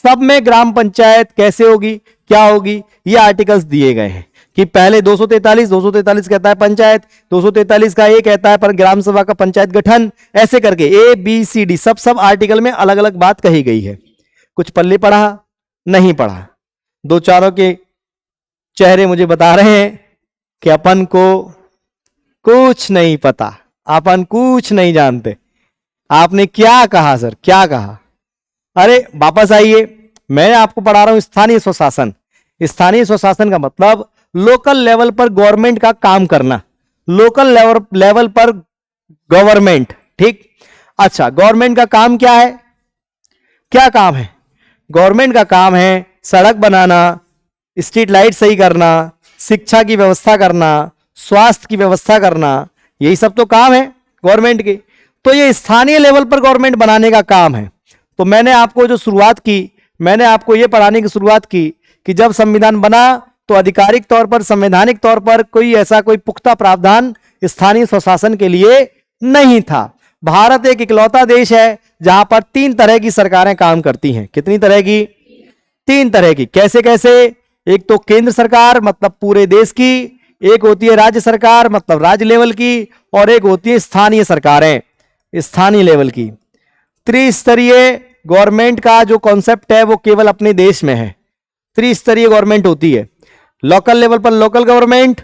सब में ग्राम पंचायत कैसे होगी, क्या होगी, ये आर्टिकल्स दिए गए हैं कि पहले 243 कहता है पंचायत, 243 का ए कहता है पर ग्राम सभा का पंचायत गठन, ऐसे करके A B C D sub article में अलग अलग बात कही गई है। कुछ पल्ले पढ़ा? नहीं पढ़ा। दो चारों के चेहरे मुझे बता रहे हैं कि अपन को कुछ नहीं पता। अपन कुछ नहीं जानते। आपने क्या कहा सर, क्या कहा? अरे वापस आइए, मैं आपको पढ़ा रहा हूं स्थानीय स्वशासन। स्थानीय स्वशासन का मतलब लोकल लेवल पर गवर्नमेंट का काम करना, लोकल लेवल पर गवर्नमेंट। ठीक, अच्छा, गवर्नमेंट का काम क्या है? क्या काम है? गवर्नमेंट का काम है सड़क बनाना, स्ट्रीट लाइट सही करना, शिक्षा की व्यवस्था करना, स्वास्थ्य की व्यवस्था करना, यही सब तो काम है गवर्नमेंट के। तो ये स्थानीय लेवल पर गवर्नमेंट बनाने का काम है। तो मैंने आपको जो शुरुआत की, मैंने आपको ये पढ़ाने की शुरुआत की कि जब संविधान बना तो आधिकारिक तौर पर, संवैधानिक तौर पर कोई ऐसा कोई पुख्ता प्रावधान स्थानीय स्वशासन के लिए नहीं था। भारत एक इकलौता देश है जहां पर 3 तरह की सरकारें काम करती हैं। कितनी तरह की? 3 तरह की। कैसे कैसे? एक तो केंद्र सरकार मतलब पूरे देश की, एक होती है राज्य सरकार मतलब राज्य लेवल की, और एक होती है स्थानीय सरकारें, स्थानीय लेवल की। त्रिस्तरीय गवर्नमेंट का जो कॉन्सेप्ट है वो केवल अपने देश में है। त्रिस्तरीय गवर्नमेंट होती है, लोकल लेवल पर लोकल गवर्नमेंट,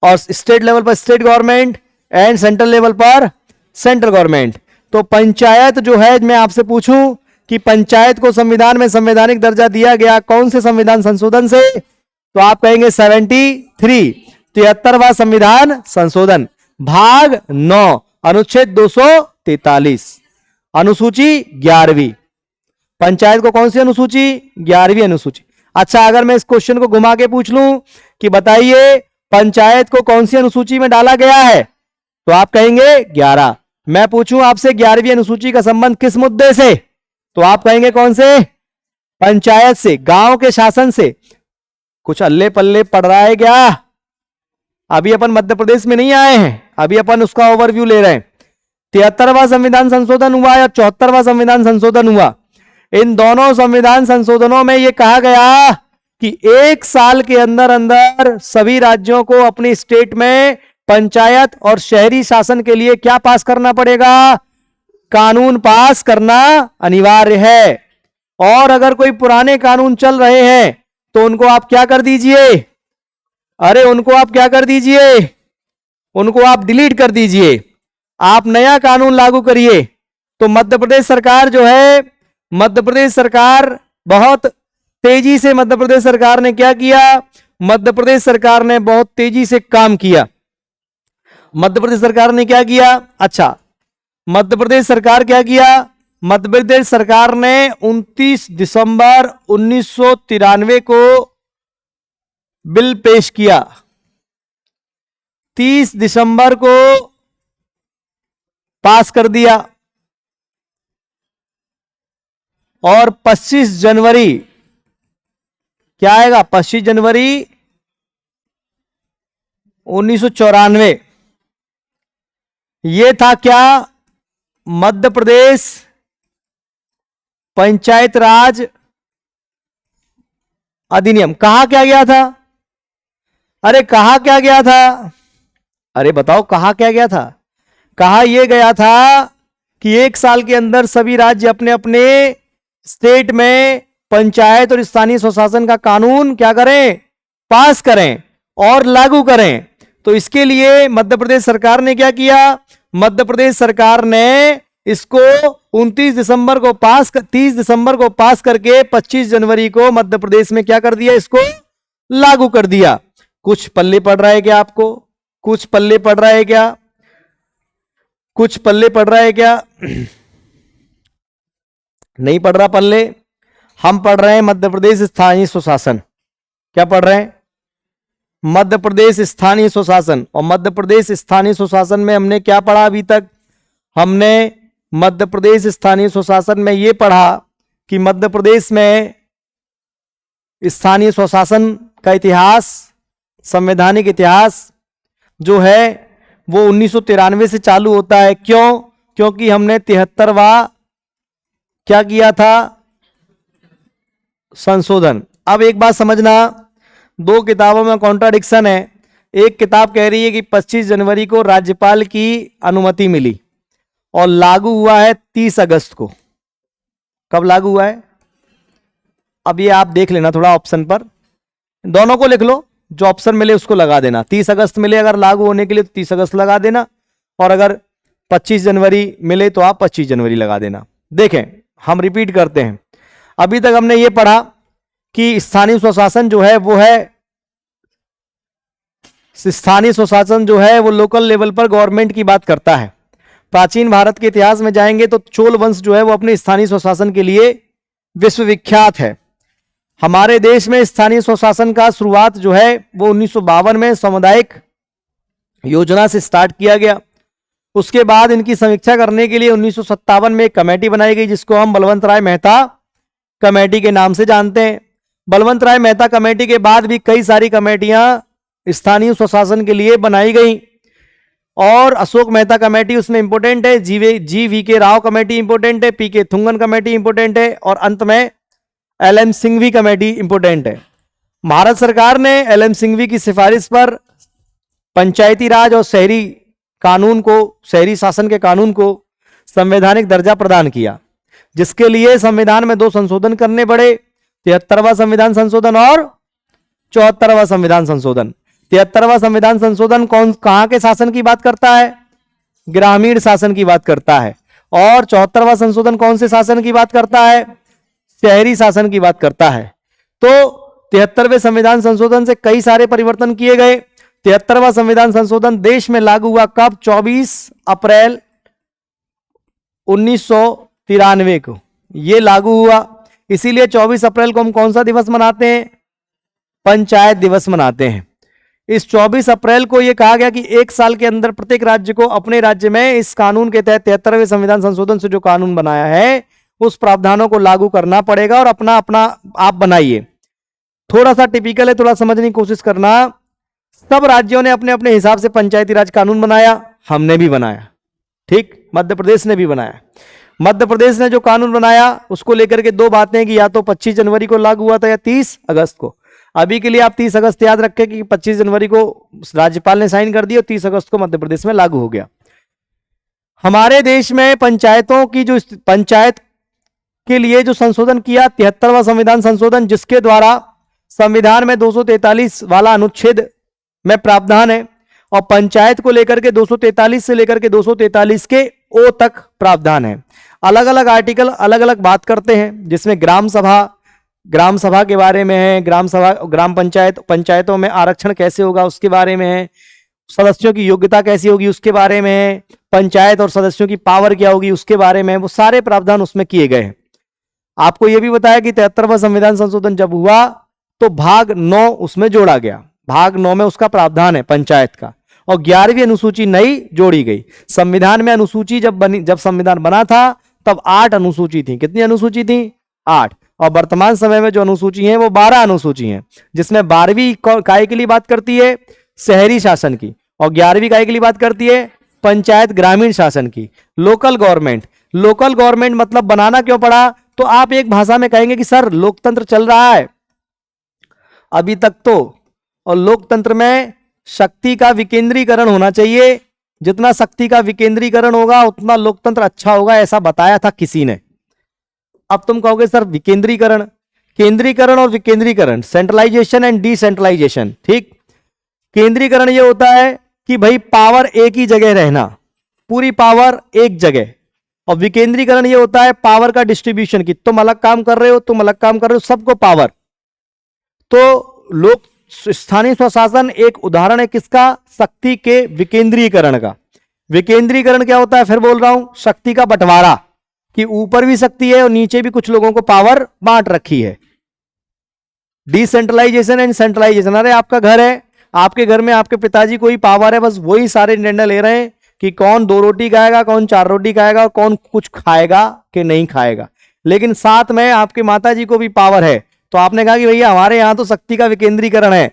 और स्टेट लेवल पर state government, and central level पर सेंट्रल गवर्नमेंट। तो पंचायत जो है, मैं आपसे पूछूं कि पंचायत को संविधान में संवैधानिक दर्जा दिया गया कौन से संविधान संशोधन से? तो आप कहेंगे 73, 73वां संविधान संशोधन, भाग 9, अनुच्छेद 243, अनुसूची 11वीं। पंचायत को कौन सी अनुसूची? 11वीं अनुसूची। अच्छा, अगर मैं इस क्वेश्चन को घुमा के पूछ लूं कि बताइए पंचायत को कौन सी अनुसूची में डाला गया है, तो आप कहेंगे 11। मैं पूछूं आपसे 11वीं अनुसूची का संबंध किस मुद्दे से, तो आप कहेंगे कौन से? पंचायत से, गांव के शासन से। कुछ अल्ले पल्ले पड़ रहा है क्या? अभी अपन मध्य प्रदेश में नहीं आए हैं, अभी अपन उसका ओवरव्यू ले रहे हैं। 73वां संविधान संशोधन हुआ या 74वां संविधान संशोधन हुआ, इन दोनों संविधान संशोधनों में यह कहा गया कि 1 साल के अंदर अंदर सभी राज्यों को अपनी स्टेट में पंचायत और शहरी शासन के लिए क्या पास करना पड़ेगा? कानून पास करना अनिवार्य है। और अगर कोई पुराने कानून चल रहे हैं तो उनको आप क्या कर दीजिए? अरे उनको आप क्या कर दीजिए? उनको आप डिलीट कर दीजिए, आप नया कानून लागू करिए। तो मध्य प्रदेश सरकार जो है, मध्य प्रदेश सरकार बहुत तेजी से, मध्य प्रदेश सरकार ने क्या किया? मध्य प्रदेश सरकार ने बहुत तेजी से काम किया। मध्य प्रदेश सरकार ने क्या किया? अच्छा, मध्य प्रदेश सरकार क्या किया? मध्य प्रदेश सरकार ने 29 दिसंबर 1993 को बिल पेश किया, 30 दिसंबर को पास कर दिया, और 25 जनवरी, क्या आएगा? 25 जनवरी 1994, ये था क्या? मध्य प्रदेश पंचायत राज अधिनियम। कहा क्या गया था? अरे कहा क्या गया था? अरे बताओ कहा क्या गया था? कहा यह गया था कि 1 साल के अंदर सभी राज्य अपने अपने स्टेट में पंचायत और स्थानीय स्वशासन का कानून क्या करें? पास करें और लागू करें। तो इसके लिए मध्य प्रदेश सरकार ने क्या किया? मध्य प्रदेश सरकार ने इसको 29 दिसंबर को पास 30 दिसंबर को पास करके 25 जनवरी को मध्य प्रदेश में क्या कर दिया? इसको लागू कर दिया। कुछ पल्ले पड़ रहा है क्या आपको? कुछ पल्ले पड़ रहा है क्या? कुछ पल्ले पड़ रहा है क्या? नहीं पड़ रहा पल्ले। हम पढ़ रहे हैं मध्य प्रदेश स्थानीय स्वशासन। क्या पढ़ रहे हैं? मध्य प्रदेश स्थानीय स्वशासन। और मध्य प्रदेश स्थानीय स्वशासन में हमने क्या पढ़ा अभी तक? हमने मध्य प्रदेश स्थानीय स्वशासन में यह पढ़ा कि मध्य प्रदेश में स्थानीय स्वशासन का इतिहास, संवैधानिक इतिहास जो है वो 1993 से चालू होता है। क्यों? क्योंकि हमने 73वां क्या किया था? संशोधन। अब एक बात समझना, 2 किताबों में कॉन्ट्राडिक्शन है। एक किताब कह रही है कि 25 जनवरी को राज्यपाल की अनुमति मिली और लागू हुआ है 30 अगस्त को। कब लागू हुआ है? अब ये आप देख लेना थोड़ा ऑप्शन पर, दोनों को लिख लो, जो ऑप्शन मिले उसको लगा देना। 30 अगस्त मिले अगर लागू होने के लिए तो 30 अगस्त लगा देना, और अगर 25 जनवरी मिले तो आप 25 जनवरी लगा देना। देखें, हम रिपीट करते हैं। अभी तक हमने ये पढ़ा कि स्थानीय स्वशासन जो है वो है, स्थानीय स्वशासन जो है वो लोकल लेवल पर गवर्नमेंट की बात करता है। प्राचीन भारत के इतिहास में जाएंगे तो चोल वंश जो है वो अपने स्थानीय स्वशासन के लिए विश्वविख्यात है। हमारे देश में स्थानीय स्वशासन का शुरुआत जो है वो 1952 में सामुदायिक योजना से स्टार्ट किया गया। उसके बाद इनकी समीक्षा करने के लिए 1957 में एक कमेटी बनाई गई जिसको हम बलवंत राय मेहता कमेटी के नाम से जानते हैं। बलवंत राय मेहता कमेटी के बाद भी कई सारी कमेटियां स्थानीय स्वशासन के लिए बनाई गई और अशोक मेहता कमेटी उसमें इंपोर्टेंट है, जी वी के राव कमेटी इंपोर्टेंट है, पी के थुंगन कमेटी इंपोर्टेंट है और अंत में एल.एम. सिंघवी कमेटी इंपोर्टेंट है। भारत सरकार ने एल.एम. सिंघवी की सिफारिश पर पंचायती राज और शहरी कानून को, शहरी शासन के कानून को संवैधानिक दर्जा प्रदान किया, जिसके लिए संविधान में 2 संशोधन करने पड़े, 73वां संविधान संशोधन और 74वां संविधान संशोधन। 73वां संविधान संशोधन कहां के शासन की बात करता है? ग्रामीण शासन की बात करता है। और 74वां संशोधन कौन से शासन की बात करता है? शहरी शासन की बात करता है। तो 73वें संविधान संशोधन से कई सारे परिवर्तन किए गए। 73वां संविधान संशोधन देश में लागू हुआ कब? 24 अप्रैल 1993 को यह लागू हुआ। इसीलिए 24 अप्रैल को हम कौन सा दिवस मनाते हैं? पंचायत दिवस मनाते हैं। इस 24 अप्रैल को यह कहा गया कि 1 साल के अंदर प्रत्येक राज्य को अपने राज्य में इस कानून के तहत 73वें संविधान संशोधन से जो कानून बनाया है उस प्रावधानों को लागू करना पड़ेगा और अपना अपना आप बनाइए। थोड़ा सा टिपिकल है, थोड़ा समझने की कोशिश करना। सब राज्यों ने अपने अपने हिसाब से पंचायती राज कानून बनाया, हमने भी बनाया, ठीक, मध्य प्रदेश ने भी बनाया। मध्य प्रदेश ने जो कानून बनाया उसको लेकर के 2 बातें कि या तो 25 जनवरी को लागू हुआ था या 30 अगस्त को। अभी के लिए आप 30 अगस्त याद रखें कि 25 जनवरी को राज्यपाल ने साइन कर दिया और 30 अगस्त को मध्य प्रदेश में लागू हो गया। हमारे देश में पंचायतों की जो पंचायत के लिए जो संशोधन किया 73वां संविधान संशोधन, जिसके द्वारा संविधान में 243 वाला अनुच्छेद में प्रावधान है और पंचायत को लेकर के 243 से लेकर के 243 के ओ तक प्रावधान है। अलग अलग आर्टिकल अलग अलग बात करते हैं, जिसमें ग्राम सभा के बारे में है, ग्राम पंचायतों में आरक्षण कैसे होगा उसके बारे में है, सदस्यों की योग्यता कैसी होगी उसके बारे में है, पंचायत और सदस्यों की पावर क्या होगी उसके बारे में, वो सारे प्रावधान उसमें किए गए हैं। आपको यह भी बताया कि 73वां संविधान संशोधन जब हुआ तो भाग 9 उसमें जोड़ा गया। भाग 9 में उसका प्रावधान है पंचायत का और 11वीं अनुसूची नई जोड़ी गई। संविधान में अनुसूची जब संविधान बना था तब 8 अनुसूची थी। कितनी अनुसूची थी? 8। और वर्तमान समय में जो अनुसूची है वो 12 अनुसूची है, जिसमें 12वीं काय के लिए बात करती है? शहरी शासन की, और 11वीं काय के लिए बात करती है? पंचायत ग्रामीण शासन की। लोकल गवर्नमेंट मतलब बनाना क्यों पड़ा? तो आप एक भाषा में कहेंगे कि सर लोकतंत्र चल रहा है अभी तक तो, और लोकतंत्र में शक्ति का विकेंद्रीकरण होना चाहिए, जितना शक्ति का विकेंद्रीकरण होगा उतना लोकतंत्र अच्छा होगा, ऐसा बताया था किसी ने। अब तुम कहोगे सर विकेंद्रीकरण, केंद्रीकरण और विकेंद्रीकरण, सेंट्रलाइजेशन एंड डिसेंट्रलाइजेशन, ठीक। केंद्रीकरण ये होता है कि भाई पावर एक ही जगह रहना, पूरी पावर एक जगह, और विकेंद्रीकरण ये होता है पावर का डिस्ट्रीब्यूशन की, तुम अलग काम कर रहे हो, तुम अलग काम कर रहे हो, सबको पावर। तो लोक स्थानीय स्वशासन एक उदाहरण है किसका? शक्ति के विकेंद्रीकरण का। विकेंद्रीकरण क्या होता है? फिर बोल रहा हूं, शक्ति का बंटवारा, कि ऊपर भी शक्ति है और नीचे भी कुछ लोगों को पावर बांट रखी है। डिसेंट्रलाइजेशन एंड सेंट्रलाइजेशन, अरे आपका घर है, आपके घर में आपके पिताजी को ही पावर है, बस वही सारे निर्णय ले रहे हैं कि कौन 2 रोटी खाएगा, कौन 4 रोटी खाएगा और कौन कुछ खाएगा कि नहीं खाएगा। लेकिन साथ में आपके माताजी को भी पावर है, तो आपने कहा कि भैया हमारे यहां तो शक्ति का विकेंद्रीकरण है,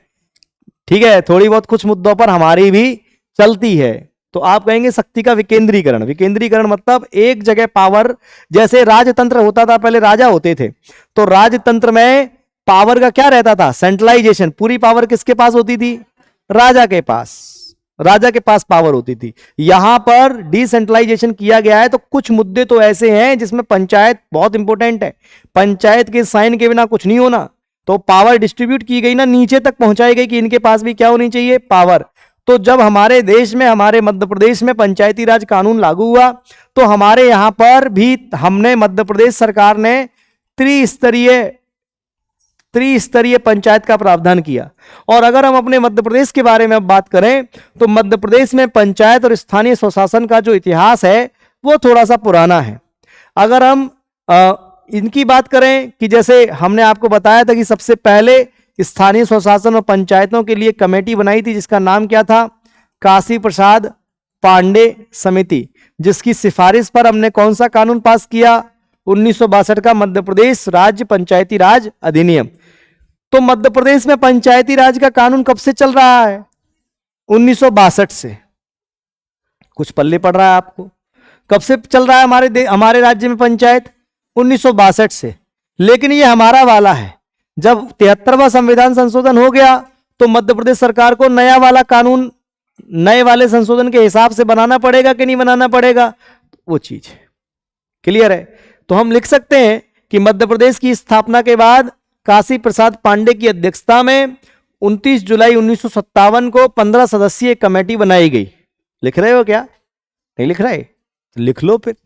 ठीक है, थोड़ी बहुत कुछ मुद्दों पर हमारी भी चलती है, तो आप कहेंगे शक्ति का विकेंद्रीकरण। विकेंद्रीकरण मतलब एक जगह पावर, जैसे राजतंत्र होता था, पहले राजा होते थे, तो राजतंत्र में पावर का क्या रहता था? सेंट्रलाइजेशन। पूरी पावर किसके पास होती थी? राजा के पास पावर होती थी। यहां पर डिसेंट्रलाइजेशन किया गया है, तो कुछ मुद्दे तो ऐसे हैं जिसमें पंचायत बहुत इंपॉर्टेंट है, पंचायत के साइन के बिना कुछ नहीं होना। तो पावर डिस्ट्रीब्यूट की गई ना, नीचे तक पहुंचाई गई कि इनके पास भी क्या होनी चाहिए? पावर। तो जब हमारे देश में, हमारे मध्य प्रदेश में पंचायती राज कानून लागू हुआ, तो हमारे यहां पर भी हमने, मध्य प्रदेश सरकार ने त्रिस्तरीय त्रिस्तरीय पंचायत का प्रावधान किया। और अगर हम अपने मध्य प्रदेश के बारे में अब बात करें, तो मध्य प्रदेश में पंचायत और स्थानीय स्वशासन का जो इतिहास है वो थोड़ा सा पुराना है। अगर हम इनकी बात करें कि जैसे हमने आपको बताया था कि सबसे पहले स्थानीय स्वशासन और पंचायतों के लिए कमेटी बनाई थी, जिसका नाम क्या था, काशी प्रसाद पांडे समिति, जिसकी सिफारिश पर हमने कौन सा कानून पास किया, 1962 का मध्य प्रदेश राज्य पंचायती राज अधिनियम। तो मध्य प्रदेश में पंचायती राज का कानून कब से चल रहा है, 1962 से। कुछ पल्ले पड़ रहा है आपको, कब से चल रहा है हमारे राज्य में पंचायत, 1962 से। लेकिन ये हमारा वाला है, जब 73वां संविधान संशोधन हो गया तो मध्य प्रदेश सरकार को नया वाला कानून नए वाले संशोधन के हिसाब से बनाना पड़ेगा कि नहीं बनाना पड़ेगा, वो चीज क्लियर है। तो हम लिख सकते हैं कि मध्य प्रदेश की स्थापना के बाद काशी प्रसाद पांडे की अध्यक्षता में 29 जुलाई 1957 को 15 सदस्यीय कमेटी बनाई गई। लिख रहे हो क्या, नहीं लिख रहे तो लिख लो फिर।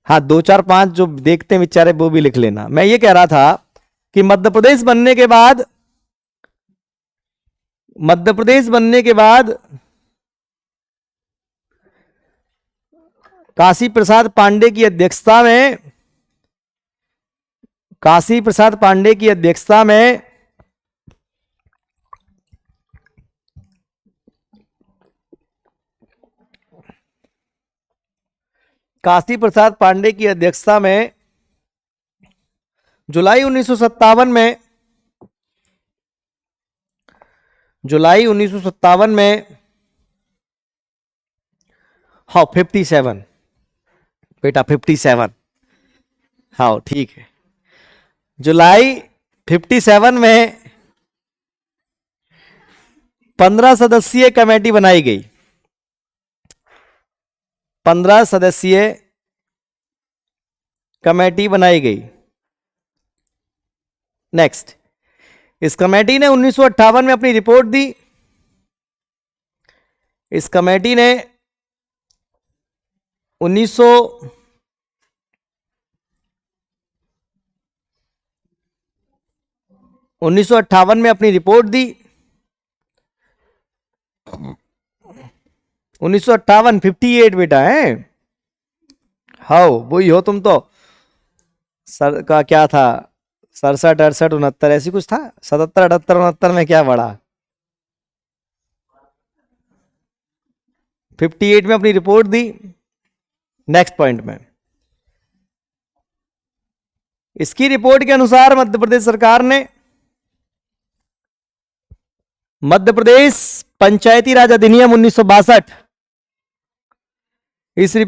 हाँ, 2 4 5 जो देखते हैं बेचारे वो भी लिख लेना। मैं ये कह रहा था कि मध्य प्रदेश बनने के बाद काशी प्रसाद पांडे की अध्यक्षता में काशी प्रसाद पांडे की अध्यक्षता में काशी प्रसाद पांडे की अध्यक्षता में जुलाई 1957 में हाँ 57 बेटा 57, हाँ ठीक है, जुलाई 57 में 15 सदस्यीय कमेटी बनाई गई। 15 सदस्यीय कमेटी बनाई गई। नेक्स्ट, इस कमेटी ने 1958 में अपनी रिपोर्ट दी। इस कमेटी ने 1958 में अपनी रिपोर्ट दी। 1958 58 बेटा है, हाँ वही हो तुम तो। सर का क्या था, 67 68 69 ऐसी कुछ था, 77 78 69 में क्या बढ़ा, 58 में अपनी रिपोर्ट दी। नेक्स्ट पॉइंट में इसकी रिपोर्ट के अनुसार मध्य प्रदेश सरकार ने मध्य प्रदेश पंचायती राज अधिनियम 1962, इसकी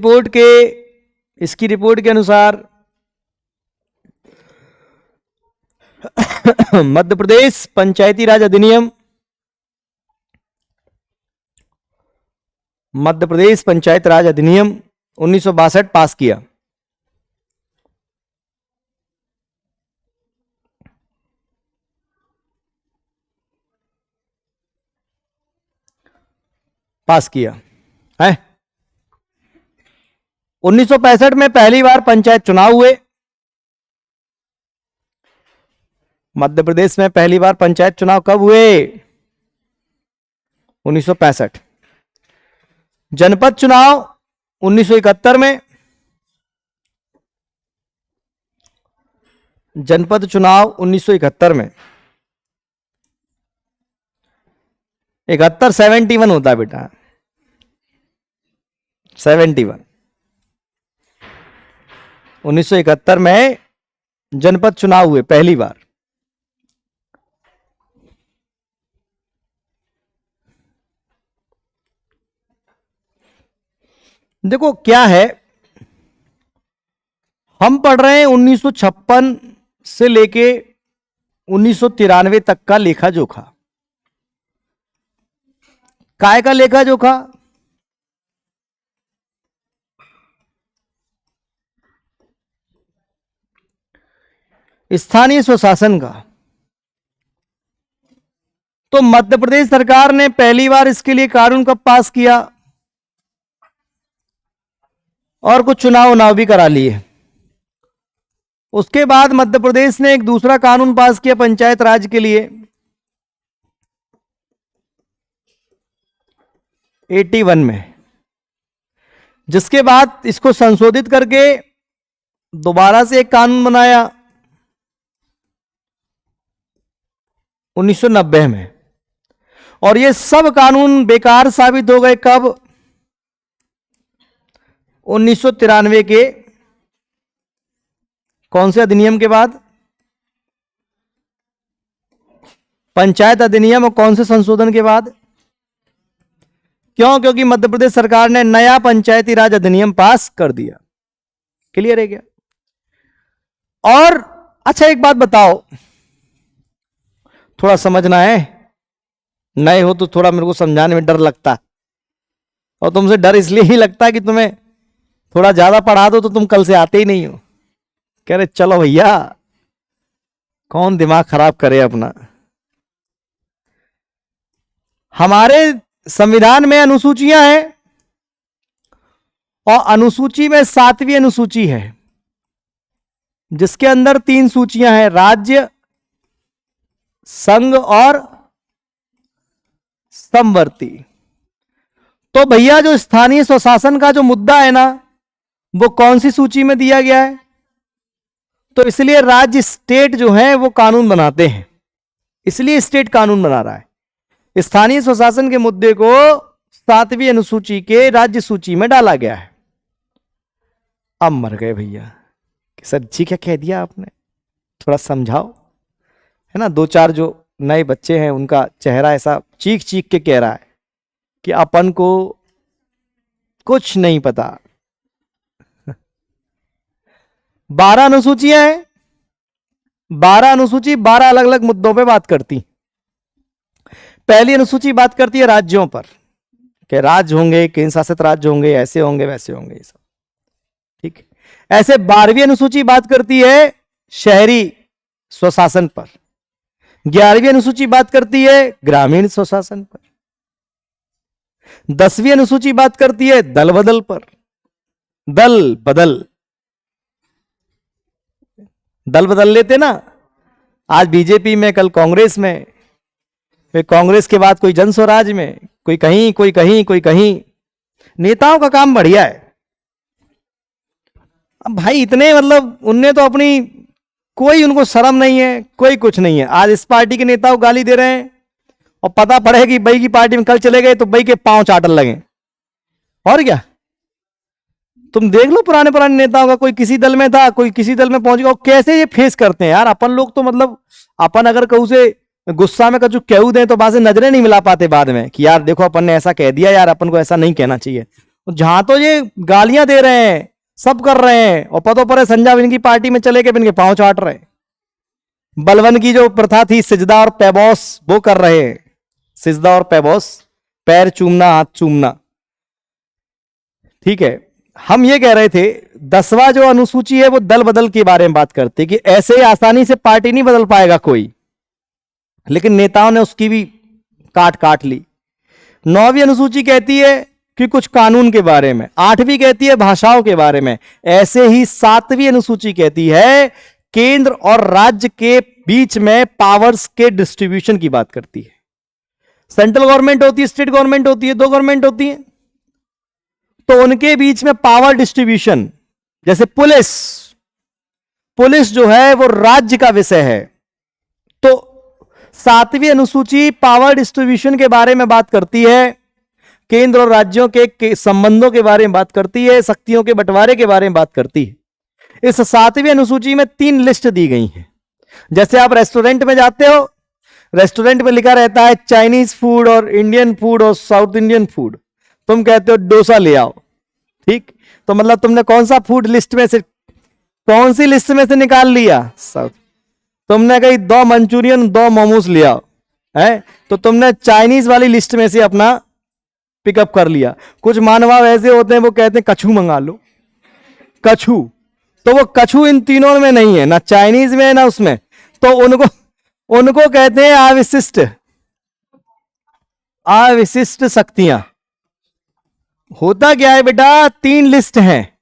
रिपोर्ट के अनुसार मध्य प्रदेश पंचायती राज अधिनियम, मध्य प्रदेश पंचायत राज अधिनियम 1962 पास किया। है 1965 में पहली बार पंचायत चुनाव हुए। मध्य प्रदेश में पहली बार पंचायत चुनाव कब हुए, 1965। जनपद चुनाव 1971 में, जनपद चुनाव 1971 में। 71 71 होता है बेटा, 71 1971 में जनपद चुनाव हुए पहली बार। देखो क्या है, हम पढ़ रहे हैं 1956 से लेके 1993 तक का लेखा जोखा। काय का लेखा जोखा, स्थानीय स्वशासन का। तो मध्य प्रदेश सरकार ने पहली बार इसके लिए कानून कब पास किया, और कुछ चुनाव भी करा लिए। उसके बाद मध्य प्रदेश ने एक दूसरा कानून पास किया पंचायत राज के लिए 81 में, जिसके बाद इसको संशोधित करके दोबारा से एक कानून बनाया 1990 में। और ये सब कानून बेकार साबित हो गए कब, 1993 के कौन से अधिनियम के बाद, पंचायत अधिनियम, और कौन से संशोधन के बाद? क्यों? क्योंकि मध्य प्रदेश सरकार ने नया पंचायती राज अधिनियम पास कर दिया। क्लियर है क्या? और अच्छा एक बात बताओ, थोड़ा समझना है, नए हो तो थोड़ा मेरे को समझाने में डर लगता है, और तुमसे डर इसलिए ही लगता है कि तुम्हें थोड़ा ज्यादा पढ़ा दो तो तुम कल से आते ही नहीं हो। कह रहे चलो भैया, कौन दिमाग खराब करे अपना। हमारे संविधान में अनुसूचियां हैं, और अनुसूची में 7वीं अनुसूची है, जिसके अंदर 3 सूचियां हैं, राज्य, संघ और समवर्ती। तो भैया जो स्थानीय स्वशासन का जो मुद्दा है ना, वो कौन सी सूची में दिया गया है? तो इसलिए राज्य, स्टेट जो है वो कानून बनाते हैं, इसलिए स्टेट कानून बना रहा है। स्थानीय स्वशासन के मुद्दे को 7वीं अनुसूची के राज्य सूची में डाला गया है। अब मर गए भैया कि सर जी क्या कह दिया आपने, थोड़ा समझाओ, है ना। 2-4 जो नए बच्चे हैं उनका चेहरा ऐसा चीख चीख के कह रहा है कि अपन को कुछ नहीं पता। 12 अनुसूचियां हैं, 12 अनुसूची 12 अलग अलग मुद्दों पे बात करती। पहली अनुसूची बात करती है राज्यों पर, कि राज्य होंगे, केंद्र शासित राज्य होंगे, ऐसे होंगे वैसे होंगे, ये सब ठीक है। ऐसे 12वीं अनुसूची बात करती है शहरी स्वशासन पर, 11वीं अनुसूची बात करती है ग्रामीण स्वशासन पर, 10वीं अनुसूची बात करती है दल बदल पर। दल बदल लेते ना, आज बीजेपी में, कल कांग्रेस में, फिर कांग्रेस के बाद कोई जन स्वराज में, कोई कहीं कोई कहीं कोई कहीं। नेताओं का काम बढ़िया है। अब भाई इतने मतलब उनने तो अपनी, कोई उनको शर्म नहीं है, कोई कुछ नहीं है। आज इस पार्टी के नेता को गाली दे रहे हैं, और पता पड़े कि भाई की पार्टी में कल चले गए तो भाई के पांव चाटन लगे। और क्या, तुम देख लो पुराने नेताओं का, कोई किसी दल में था, कोई किसी दल में पहुंच गया, कैसे ये फेस करते हैं यार। अपन लोग तो मतलब, अपन अगर कहू से गुस्सा में कछु कहू दें तो बाद से नजरें नहीं मिला पाते बाद में कि यार देखो अपन ने ऐसा कह दिया, यार अपन को ऐसा नहीं कहना चाहिए। तो जहां तो ये गालियां दे रहे हैं, सब कर रहे हैं, और पतों पर संजय इनकी पार्टी में चले गए, इनके पांव चाट रहे हैं। बलवन की जो प्रथा थी सिजदा और पैबॉस, वो कर रहे हैं, सिजदा और पैबॉस, पैर चूमना, हाथ चूमना। ठीक है, हम ये कह रहे थे 10वां जो अनुसूची है वो दल बदल के बारे में बात करती है, कि ऐसे ही आसानी से पार्टी नहीं बदल पाएगा कोई, लेकिन नेताओं ने उसकी भी काट ली। 9वीं अनुसूची कहती है कि कुछ कानून के बारे में, 8वीं कहती है भाषाओं के बारे में, ऐसे ही 7वीं अनुसूची कहती है केंद्र और राज्य के बीच में पावर्स के डिस्ट्रीब्यूशन की बात करती है। सेंट्रल गवर्नमेंट होती है, स्टेट गवर्नमेंट होती है, 2 गवर्नमेंट होती है, तो उनके बीच में पावर डिस्ट्रीब्यूशन, जैसे पुलिस जो है वो राज्य का विषय है, तो 7वीं अनुसूची पावर डिस्ट्रीब्यूशन के बारे में बात करती है, केंद्र और राज्यों के संबंधों के बारे में बात करती है, शक्तियों के बंटवारे के बारे में बात करती है। इस 7वीं अनुसूची में 3 लिस्ट दी गई हैं। जैसे आप रेस्टोरेंट में जाते हो, रेस्टोरेंट में लिखा रहता है चाइनीज फूड और इंडियन फूड और साउथ इंडियन फूड, तुम कहते हो डोसा ले आओ, ठीक, तो मतलब तुमने कौन सा फूड लिस्ट में से, कौन सी लिस्ट में से निकाल लिया? साउथ। तुमने कही 2 मंचूरियन 2 मोमोज ले आओ, है, तो तुमने चाइनीज वाली लिस्ट में से अपना पिकअप कर लिया। कुछ मानवा ऐसे होते हैं वो कहते हैं कछू मंगा लो, कछू, तो वो कछू इन तीनों में नहीं है, ना चाइनीज में ना उसमें, तो उनको कहते हैं अविशिष्ट, अविशिष्ट शक्तियां। होता क्या है बेटा, 3 लिस्ट हैं।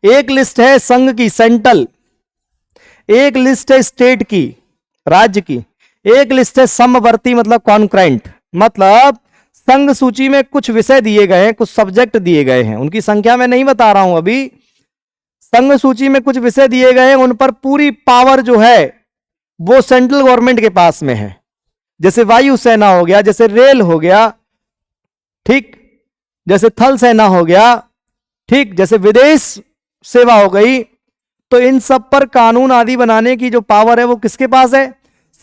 एक लिस्ट है संघ की, सेंट्रल, एक लिस्ट है स्टेट की, राज्य की, एक लिस्ट है समवर्ती मतलब कॉन्करेंट। मतलब संघ सूची में कुछ विषय दिए गए हैं, कुछ सब्जेक्ट दिए गए हैं, उनकी संख्या मैं नहीं बता रहा हूं अभी। संघ सूची में कुछ विषय दिए गए हैं, उन पर पूरी पावर जो है वो सेंट्रल गवर्नमेंट के पास में है। जैसे वायुसेना हो गया, जैसे रेल हो गया, ठीक, जैसे थल सेना हो गया, ठीक, जैसे विदेश सेवा हो गई। तो इन सब पर कानून आदि बनाने की जो पावर है वो किसके पास है?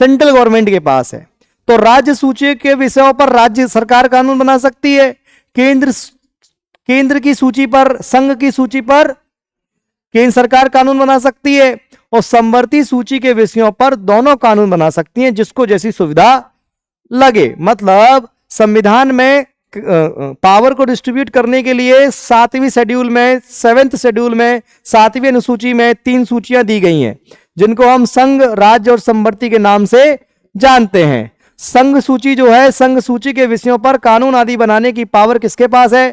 सेंट्रल गवर्नमेंट के पास है। तो राज्य सूची के विषयों पर राज्य सरकार कानून बना सकती है, केंद्र की सूची पर, संघ की सूची पर केंद्र सरकार कानून बना सकती है, और समवर्ती सूची के विषयों पर दोनों कानून बना सकती हैं, जिसको जैसी सुविधा लगे। मतलब संविधान में पावर को डिस्ट्रीब्यूट करने के लिए 7वीं शेड्यूल में, 7th शेड्यूल में, 7वीं अनुसूची में 3 सूचियां दी गई हैं, जिनको हम संघ, राज्य और समवर्ती के नाम से जानते हैं। संघ सूची जो है, संघ सूची के विषयों पर कानून आदि बनाने की पावर किसके पास है?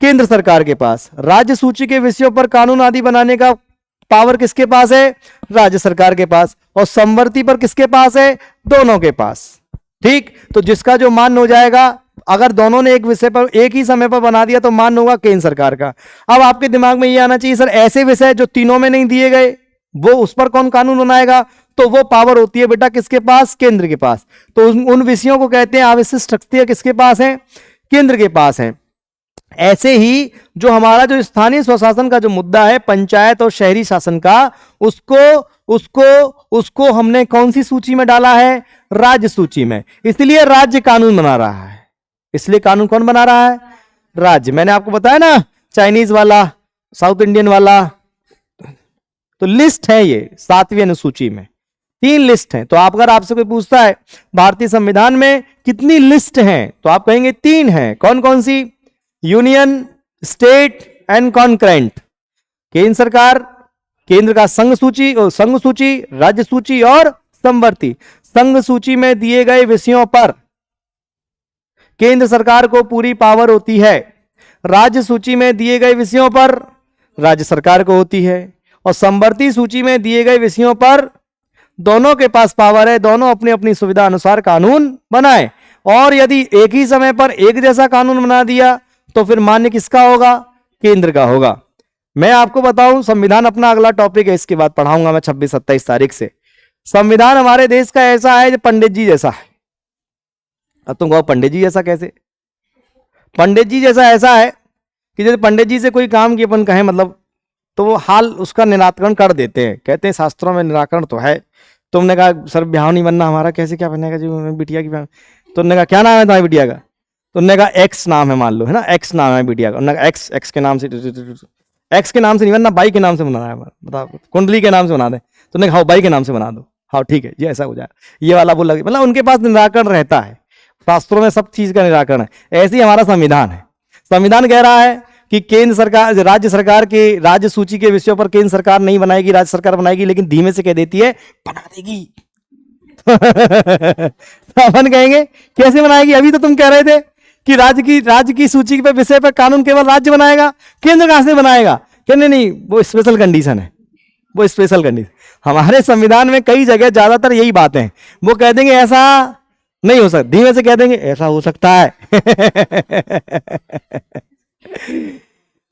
केंद्र सरकार के पास। राज्य सूची के विषयों पर कानून आदि बनाने का पावर किसके पास है? राज्य सरकार के पास। और समवर्ती पर किसके पास है? दोनों के पास। ठीक, तो जिसका जो मान हो जाएगा, अगर दोनों ने एक विषय पर एक ही समय पर बना दिया तो मान होगा केंद्र सरकार का। अब आपके दिमाग में ये आना चाहिए, सर ऐसे विषय जो तीनों में नहीं दिए गए, वो उस पर कौन कानून बनाएगा? तो वो पावर होती है बेटा किसके पास? केंद्र के पास। तो उन विषयों को कहते हैं अविशिष्ट शक्तियां, किसके पास है? केंद्र के पास है। ऐसे ही जो हमारा जो स्थानीय स्वशासन का जो मुद्दा है, पंचायत और शहरी शासन का, उसको हमने कौन सी सूची में डाला है? राज्य सूची में। इसलिए राज्य कानून बना रहा है। इसलिए कानून कौन बना रहा है? राज्य। मैंने आपको बताया ना, चाइनीज वाला, साउथ इंडियन वाला, तो लिस्ट है ये 7वीं अनुसूची में 3 लिस्ट हैं। तो आप अगर आपसे कोई पूछता है भारतीय संविधान में कितनी लिस्ट हैं, तो आप कहेंगे 3 हैं। कौन कौन सी? Union, state and concurrent. केंद्र सरकार, केंद्र का संघ सूची, संघ सूची, राज्य सूची और समवर्ती। संघ सूची में दिए गए विषयों पर केंद्र सरकार को पूरी पावर होती है। राज्य सूची में दिए गए विषयों पर राज्य सरकार को होती है, और समवर्ती सूची में दिए गए विषयों पर दोनों के पास पावर है। दोनों अपनी अपनी सुविधा अनुसार कानून बनाए, और यदि एक ही समय पर एक जैसा कानून बना दिया तो फिर मान्य किसका होगा? केंद्र का होगा। मैं आपको बताऊं, संविधान अपना अगला टॉपिक है, इसके बाद पढ़ाऊंगा मैं 26-27 तारीख से। संविधान हमारे देश का ऐसा है जो पंडित जी जैसा है। अब तुम कहो पंडित जी जैसा कैसे? पंडित जी जैसा ऐसा है कि जैसे पंडित जी से कोई काम की अपन कहें, मतलब तो वो हाल उसका निराकरण कर देते हैं। कहते हैं शास्त्रों में निराकरण तो है। तुमने कहा सर ब्याह नहीं बनना हमारा, कैसे क्या बनेगा जी बिटिया की ब्याह? तुमने कहा क्या नाम है तुम्हारी बिटिया का? तुमने कहा एक्स नाम है, मान लो, है ना, एक्स नाम है बिटिया का। उन्होंने कहा एक्स के नाम से, एक्स के नाम से नहीं बनना, बाई के नाम से बनाना है। बताओ, कुंडली के नाम से बना दे। तुमने कहा बाई के नाम से बना दो। हाँ ठीक है, ये ऐसा हो जाए, ये वाला बोल लगे। मतलब उनके पास निराकरण रहता है, शास्त्रों में सब चीज का निराकरण है। ऐसे ही हमारा संविधान है। संविधान कह रहा है कि केंद्र सरकार, राज्य सरकार के राज्य सूची के विषयों पर केंद्र सरकार नहीं बनाएगी, राज्य सरकार बनाएगी, लेकिन धीमे से कह देती है बना देगी। तो अपन कहेंगे कैसे बनाएगी? अभी तो तुम कह रहे थे कि राज्य की सूची पे विषय पर कानून केवल राज्य बनाएगा, केंद्र कहां से बनाएगा? कहने नहीं, वो स्पेशल कंडीशन है, वो स्पेशल कंडीशन। हमारे संविधान में कई जगह ज्यादातर यही बातें हैं। वो कह देंगे ऐसा नहीं हो सकता, धीमे से कह देंगे ऐसा हो सकता है।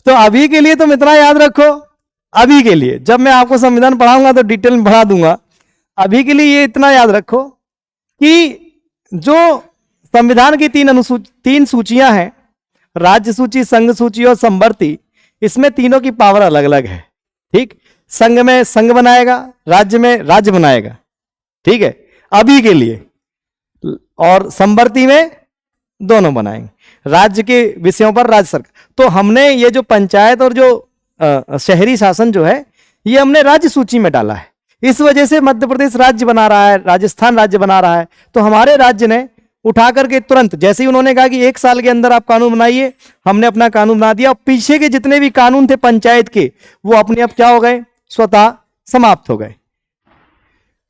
तो अभी के लिए तुम इतना याद रखो, अभी के लिए, जब मैं आपको संविधान पढ़ाऊंगा तो डिटेल में पढ़ा दूंगा। अभी के लिए ये इतना याद रखो कि जो संविधान की 3 सूचियां हैं, राज्य सूची, संघ सूची और समवर्ती, इसमें तीनों की पावर अलग अलग है। ठीक, संघ में संघ बनाएगा, राज्य में राज्य बनाएगा, ठीक है, अभी के लिए, और समवर्ती में दोनों बनाएंगे, राज्य के विषयों पर राज्य सरकार। तो हमने ये जो पंचायत और जो शहरी शासन जो है, ये हमने राज्य सूची में डाला है। इस वजह से मध्य प्रदेश राज्य बना रहा है, राजस्थान राज्य बना रहा है। तो हमारे राज्य ने उठा करके तुरंत, जैसे ही उन्होंने कहा कि 1 साल के अंदर आप कानून बनाइए, हमने अपना कानून बना दिया। पीछे के जितने भी कानून थे पंचायत के, वो अपने आप क्या हो गए? स्वतः समाप्त हो गए।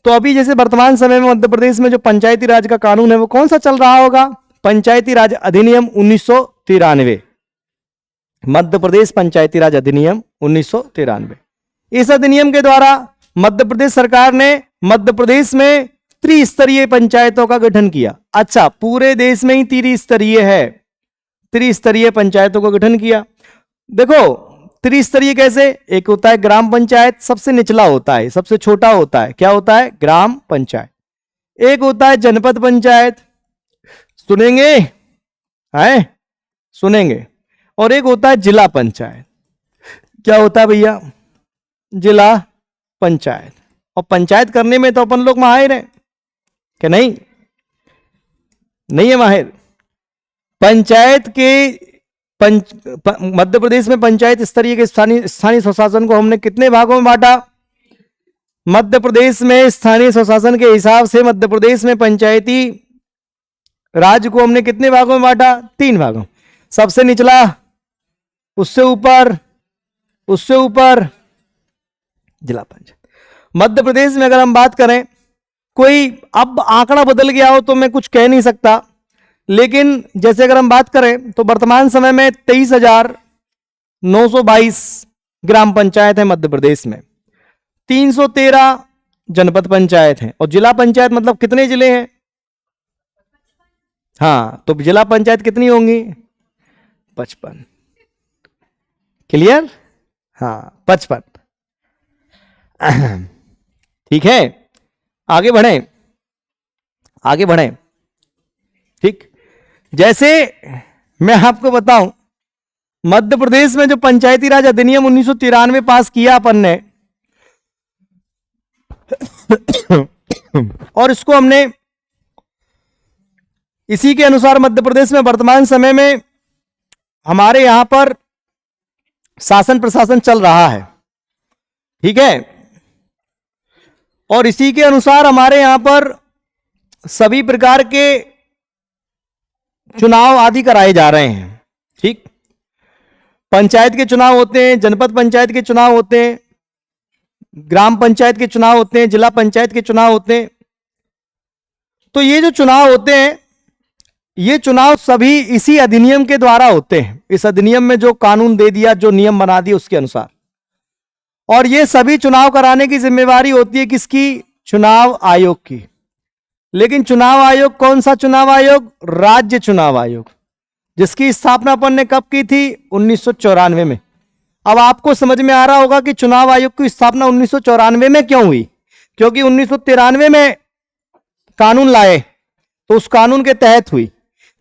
तो अभी जैसे वर्तमान समय में मध्य प्रदेश में जो पंचायती राज का कानून है, वो कौन सा चल रहा होगा? पंचायती राज अधिनियम 1993, मध्य प्रदेश पंचायती राज अधिनियम 1993। इस अधिनियम के द्वारा मध्य प्रदेश सरकार ने मध्य प्रदेश में त्रिस्तरीय पंचायतों का गठन किया। अच्छा, पूरे देश में ही त्रिस्तरीय है, त्रिस्तरीय पंचायतों का गठन किया। देखो त्रिस्तरीय कैसे, एक होता है ग्राम पंचायत, सबसे निचला होता है, सबसे छोटा होता है, क्या होता है, ग्राम पंचायत। एक होता है जनपद पंचायत, सुनेंगे है, सुनेंगे। और एक होता है जिला पंचायत, क्या होता है भैया, जिला पंचायत। और पंचायत करने में तो अपन लोग माहिर हैं कि नहीं, नहीं है माहिर। पंचायत के मध्य प्रदेश में पंचायत स्तरीय के स्थानीय स्वशासन को हमने कितने भागों में बांटा। मध्य प्रदेश में स्थानीय स्वशासन के हिसाब से मध्य प्रदेश में पंचायती राज्य को हमने कितने भागों में बांटा, 3 भागों। सबसे निचला, उससे ऊपर, उससे ऊपर जिला पंचायत। मध्य प्रदेश में अगर हम बात करें, कोई अब आंकड़ा बदल गया हो तो मैं कुछ कह नहीं सकता, लेकिन जैसे अगर हम बात करें तो वर्तमान समय में 23,922 ग्राम पंचायत है मध्य प्रदेश में, 313 जनपद पंचायत है। और जिला पंचायत मतलब कितने जिले हैं, हाँ, तो जिला पंचायत कितनी होंगी, 55। क्लियर, हाँ 55। ठीक है, आगे बढ़ें, आगे बढ़ें। ठीक, जैसे मैं आपको बताऊं, मध्य प्रदेश में जो पंचायती राज अधिनियम 1993 पास किया अपन ने, और इसको हमने इसी के अनुसार मध्य प्रदेश में वर्तमान समय में हमारे यहां पर शासन प्रशासन चल रहा है। ठीक है, और इसी के अनुसार हमारे यहां पर सभी प्रकार के चुनाव आदि कराए जा रहे हैं। ठीक, पंचायत के चुनाव होते हैं, जनपद पंचायत के चुनाव होते हैं, ग्राम पंचायत के चुनाव होते हैं, जिला पंचायत के चुनाव होते हैं। तो ये जो चुनाव होते हैं, ये चुनाव सभी इसी अधिनियम के द्वारा होते हैं। इस अधिनियम में जो कानून दे दिया, जो नियम बना दिए उसके अनुसार। और ये सभी चुनाव कराने की जिम्मेवारी होती है किसकी, चुनाव आयोग की। लेकिन चुनाव आयोग कौन सा चुनाव आयोग, राज्य चुनाव आयोग, जिसकी स्थापना अपन ने कब की थी, 1994 में। अब आपको समझ में आ रहा होगा कि चुनाव आयोग की स्थापना 1994 में क्यों हुई, क्योंकि 1993 में कानून लाए तो उस कानून के तहत हुई।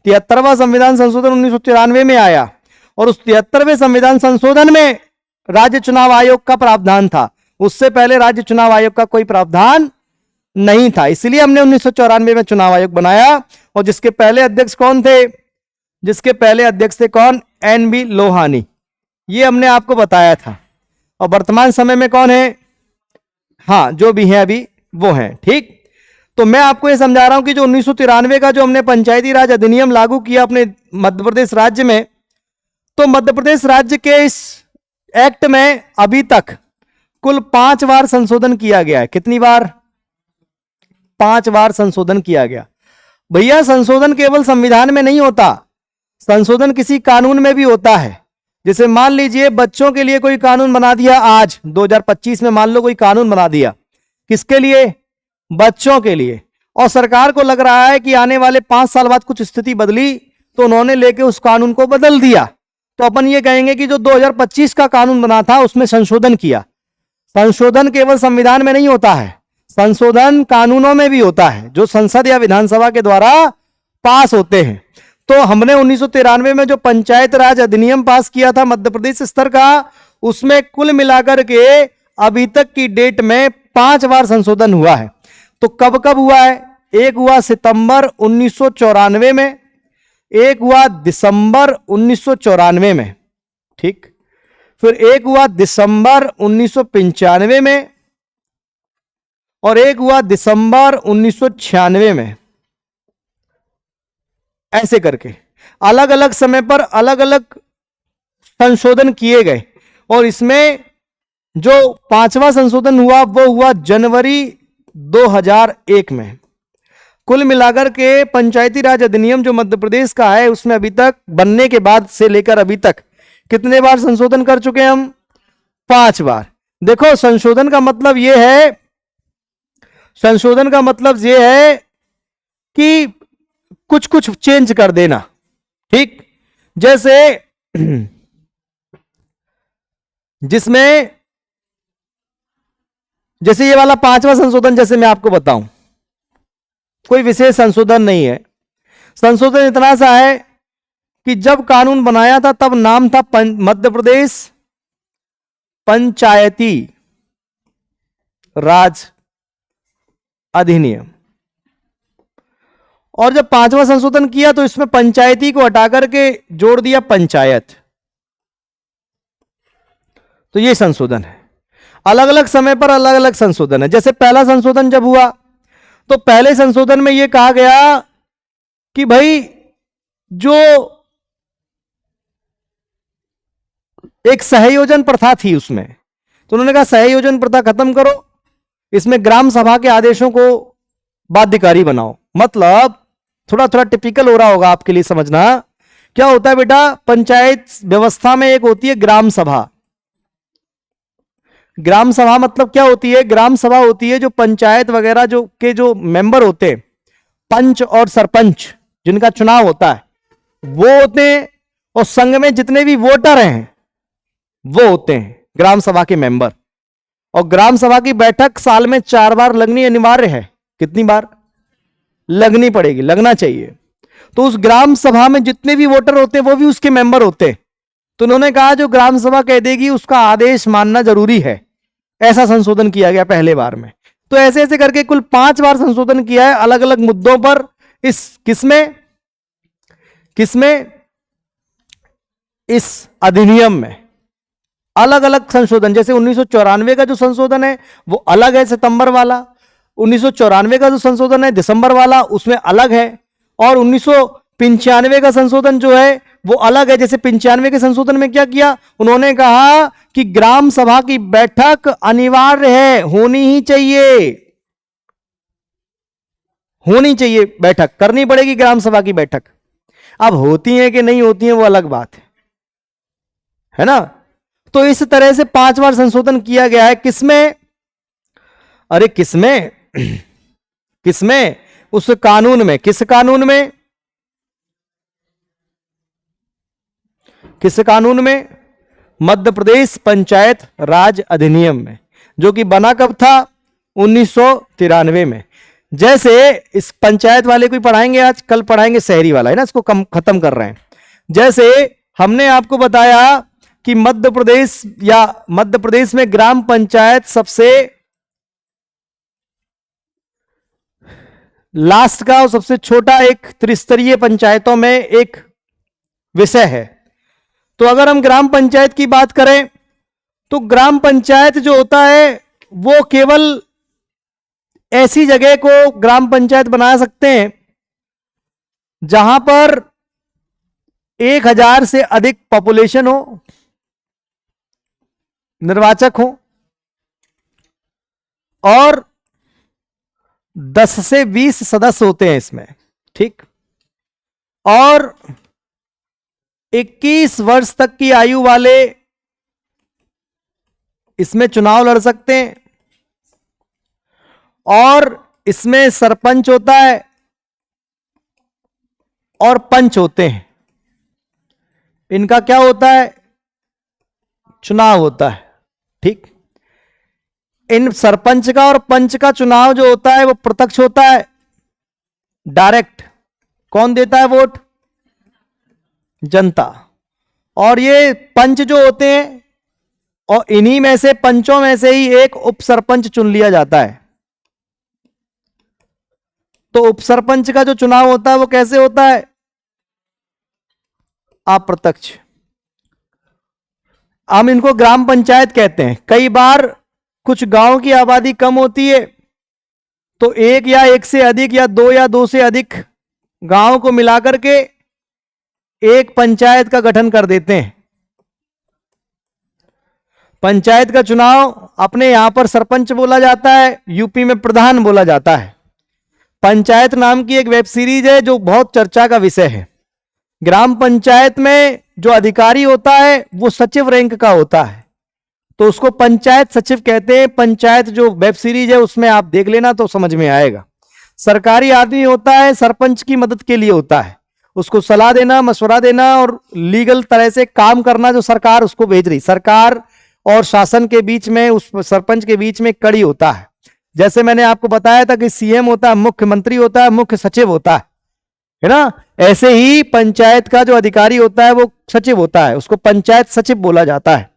73वां संविधान संशोधन 1993 में आया, और उस 73वें संविधान संशोधन में राज्य चुनाव आयोग का प्रावधान था। उससे पहले राज्य चुनाव आयोग का कोई प्रावधान नहीं था, इसलिए हमने 1994 में चुनाव आयोग बनाया। और जिसके पहले अध्यक्ष कौन थे, जिसके पहले अध्यक्ष थे कौन, NB लोहानी, ये हमने आपको बताया था। और वर्तमान समय में कौन है, हाँ जो भी है अभी वो है। ठीक, तो मैं आपको ये समझा रहा हूं कि जो 1993 का जो हमने पंचायती राज अधिनियम लागू किया अपने मध्य प्रदेश राज्य में, तो मध्य प्रदेश राज्य के इस एक्ट में अभी तक कुल 5 बार संशोधन किया गया है। कितनी बार, 5 बार संशोधन किया गया। भैया संशोधन केवल संविधान में नहीं होता, संशोधन किसी कानून में भी होता है। जैसे मान लीजिए बच्चों के लिए कोई कानून बना दिया, आज 2025 में मान लो कोई कानून बना दिया, किसके लिए, बच्चों के लिए। और सरकार को लग रहा है कि आने वाले 5 साल बाद कुछ स्थिति बदली, तो उन्होंने लेके उस कानून को बदल दिया। तो अपन ये कहेंगे कि जो 2025 का कानून बना था उसमें संशोधन किया। संशोधन केवल संविधान में नहीं होता है, संशोधन कानूनों में भी होता है, जो संसद या विधानसभा के द्वारा पास होते हैं। तो हमने 1993 में जो पंचायत राज अधिनियम पास किया था मध्य प्रदेश स्तर का, उसमें कुल मिलाकर के अभी तक की डेट में 5 बार संशोधन हुआ है। तो कब कब हुआ है, एक हुआ सितंबर 1994 में, एक हुआ दिसंबर 1994 में, ठीक, फिर एक हुआ दिसंबर 1995 में, और एक हुआ दिसंबर 1996 में। ऐसे करके अलग अलग समय पर अलग अलग संशोधन किए गए। और इसमें जो 5वां संशोधन हुआ वो हुआ जनवरी 2001 में। कुल मिलाकर के पंचायती राज अधिनियम जो मध्य प्रदेश का है उसमें अभी तक बनने के बाद से लेकर अभी तक कितने बार संशोधन कर चुके हैं हम? 5 बार। देखो संशोधन का मतलब यह है, संशोधन का मतलब यह है कि कुछ कुछ चेंज कर देना। ठीक, जैसे जिसमें जैसे ये वाला 5वां संशोधन, जैसे मैं आपको बताऊं, कोई विशेष संशोधन नहीं है। संशोधन इतना सा है कि जब कानून बनाया था तब नाम था मध्य प्रदेश पंचायती राज अधिनियम, और जब 5वां संशोधन किया तो इसमें पंचायती को हटा करके जोड़ दिया पंचायत। तो ये संशोधन है। अलग अलग समय पर अलग अलग संशोधन है। जैसे पहला संशोधन जब हुआ तो पहले संशोधन में यह कहा गया कि भाई जो एक सहयोजन प्रथा थी उसमें, तो उन्होंने कहा सहयोजन प्रथा खत्म करो, इसमें ग्राम सभा के आदेशों को बाध्यकारी बनाओ। मतलब थोड़ा थोड़ा टिपिकल हो रहा होगा आपके लिए समझना। क्या होता है बेटा, पंचायत व्यवस्था में एक होती है ग्राम सभा। ग्राम सभा मतलब क्या होती है? ग्राम सभा होती है जो पंचायत वगैरह जो मेंबर होते हैं, पंच और सरपंच जिनका चुनाव होता है वो होते हैं, और संघ में जितने भी वोटर हैं वो होते हैं ग्राम सभा के मेंबर। और ग्राम सभा की बैठक साल में 4 बार लगनी अनिवार्य है। कितनी बार लगनी पड़ेगी? लगना चाहिए। तो उस ग्राम सभा में जितने भी वोटर होते हैं वो भी उसके मेंबर होते हैं। तो उन्होंने कहा जो ग्राम सभा कह देगी उसका आदेश मानना जरूरी है। ऐसा संशोधन किया गया पहले बार में। तो ऐसे ऐसे करके कुल 5 बार संशोधन किया है अलग अलग मुद्दों पर। इस किसमें इस अधिनियम में अलग अलग संशोधन। जैसे 1994 का जो संशोधन है वो अलग है, सितंबर वाला। 1994 का जो संशोधन है दिसंबर वाला, उसमें अलग है। और 1995 का संशोधन जो है वो अलग है। जैसे 95 के संशोधन में क्या किया, उन्होंने कहा कि ग्राम सभा की बैठक अनिवार्य है, होनी ही चाहिए, होनी चाहिए, बैठक करनी पड़ेगी ग्राम सभा की बैठक। अब होती है कि नहीं होती है वो अलग बात है ना। तो इस तरह से 5 बार संशोधन किया गया है। किसमें? अरे किसमें किसमें? उस कानून में। किस कानून में? किस कानून में? मध्य प्रदेश पंचायत राज अधिनियम में, जो कि बना कब था? 1993 में। जैसे इस पंचायत वाले को पढ़ाएंगे आज, कल पढ़ाएंगे शहरी वाला, है ना, इसको खत्म कर रहे हैं। जैसे हमने आपको बताया कि मध्य प्रदेश में ग्राम पंचायत सबसे लास्ट का और सबसे छोटा एक त्रिस्तरीय पंचायतों में एक विषय है। तो अगर हम ग्राम पंचायत की बात करें तो ग्राम पंचायत जो होता है वो केवल ऐसी जगह को ग्राम पंचायत बना सकते हैं जहां पर 1000 से अधिक पॉपुलेशन हो, निर्वाचक हो, और 10 से 20 सदस्य होते हैं इसमें। ठीक, और 21 वर्ष तक की आयु वाले इसमें चुनाव लड़ सकते हैं। और इसमें सरपंच होता है और पंच होते हैं। इनका क्या होता है? चुनाव होता है। ठीक, इन सरपंच का और पंच का चुनाव जो होता है वो प्रत्यक्ष होता है, डायरेक्ट। कौन देता है वोट? जनता। और ये पंच जो होते हैं, और इन्हीं में से पंचों में से ही एक उप सरपंच चुन लिया जाता है। तो उप सरपंच का जो चुनाव होता है वो कैसे होता है? अप्रत्यक्ष। हम इनको ग्राम पंचायत कहते हैं। कई बार कुछ गांव की आबादी कम होती है तो एक या एक से अधिक या दो या दो से अधिक गांव को मिलाकर के एक पंचायत का गठन कर देते हैं। पंचायत का चुनाव अपने यहां पर सरपंच बोला जाता है, यूपी में प्रधान बोला जाता है। पंचायत नाम की एक वेब सीरीज है जो बहुत चर्चा का विषय है। ग्राम पंचायत में जो अधिकारी होता है वो सचिव रैंक का होता है, तो उसको पंचायत सचिव कहते हैं। पंचायत जो वेब सीरीज है उसमें आप देख लेना तो समझ में आएगा। सरकारी आदमी होता है, सरपंच की मदद के लिए होता है, उसको सलाह देना, मशवरा देना और लीगल तरह से काम करना जो सरकार उसको भेज रही। सरकार और शासन के बीच में, उस सरपंच के बीच में कड़ी होता है। जैसे मैंने आपको बताया था कि सीएम होता है, मुख्यमंत्री होता है, मुख्य सचिव होता है ना। ऐसे ही पंचायत का जो अधिकारी होता है वो सचिव होता है, उसको पंचायत सचिव बोला जाता है।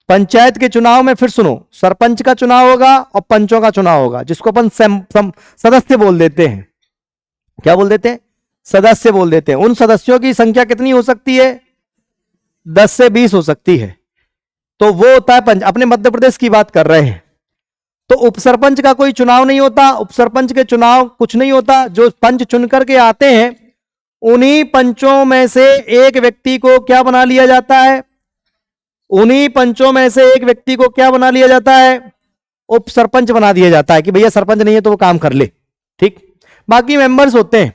पंचायत के चुनाव में फिर सुनो, सरपंच का चुनाव होगा और पंचों का चुनाव होगा, जिसको अपन सदस्य बोल देते हैं। क्या बोल देते हैं? सदस्य बोल देते हैं। उन सदस्यों की संख्या कितनी हो सकती है? 10 से 20 हो सकती है। तो वो होता है पंच। अपने मध्य प्रदेश की बात कर रहे हैं तो उपसरपंच का कोई चुनाव नहीं होता, उपसरपंच के चुनाव कुछ नहीं होता। जो पंच चुन करके आते हैं उन्हीं पंचों में से एक व्यक्ति को क्या बना लिया जाता है? उन्हीं पंचों में से एक व्यक्ति को क्या बना लिया जाता है? उप सरपंच बना दिया जाता है कि भैया सरपंच नहीं है तो वो काम कर ले। ठीक, बाकी मेंबर्स होते हैं।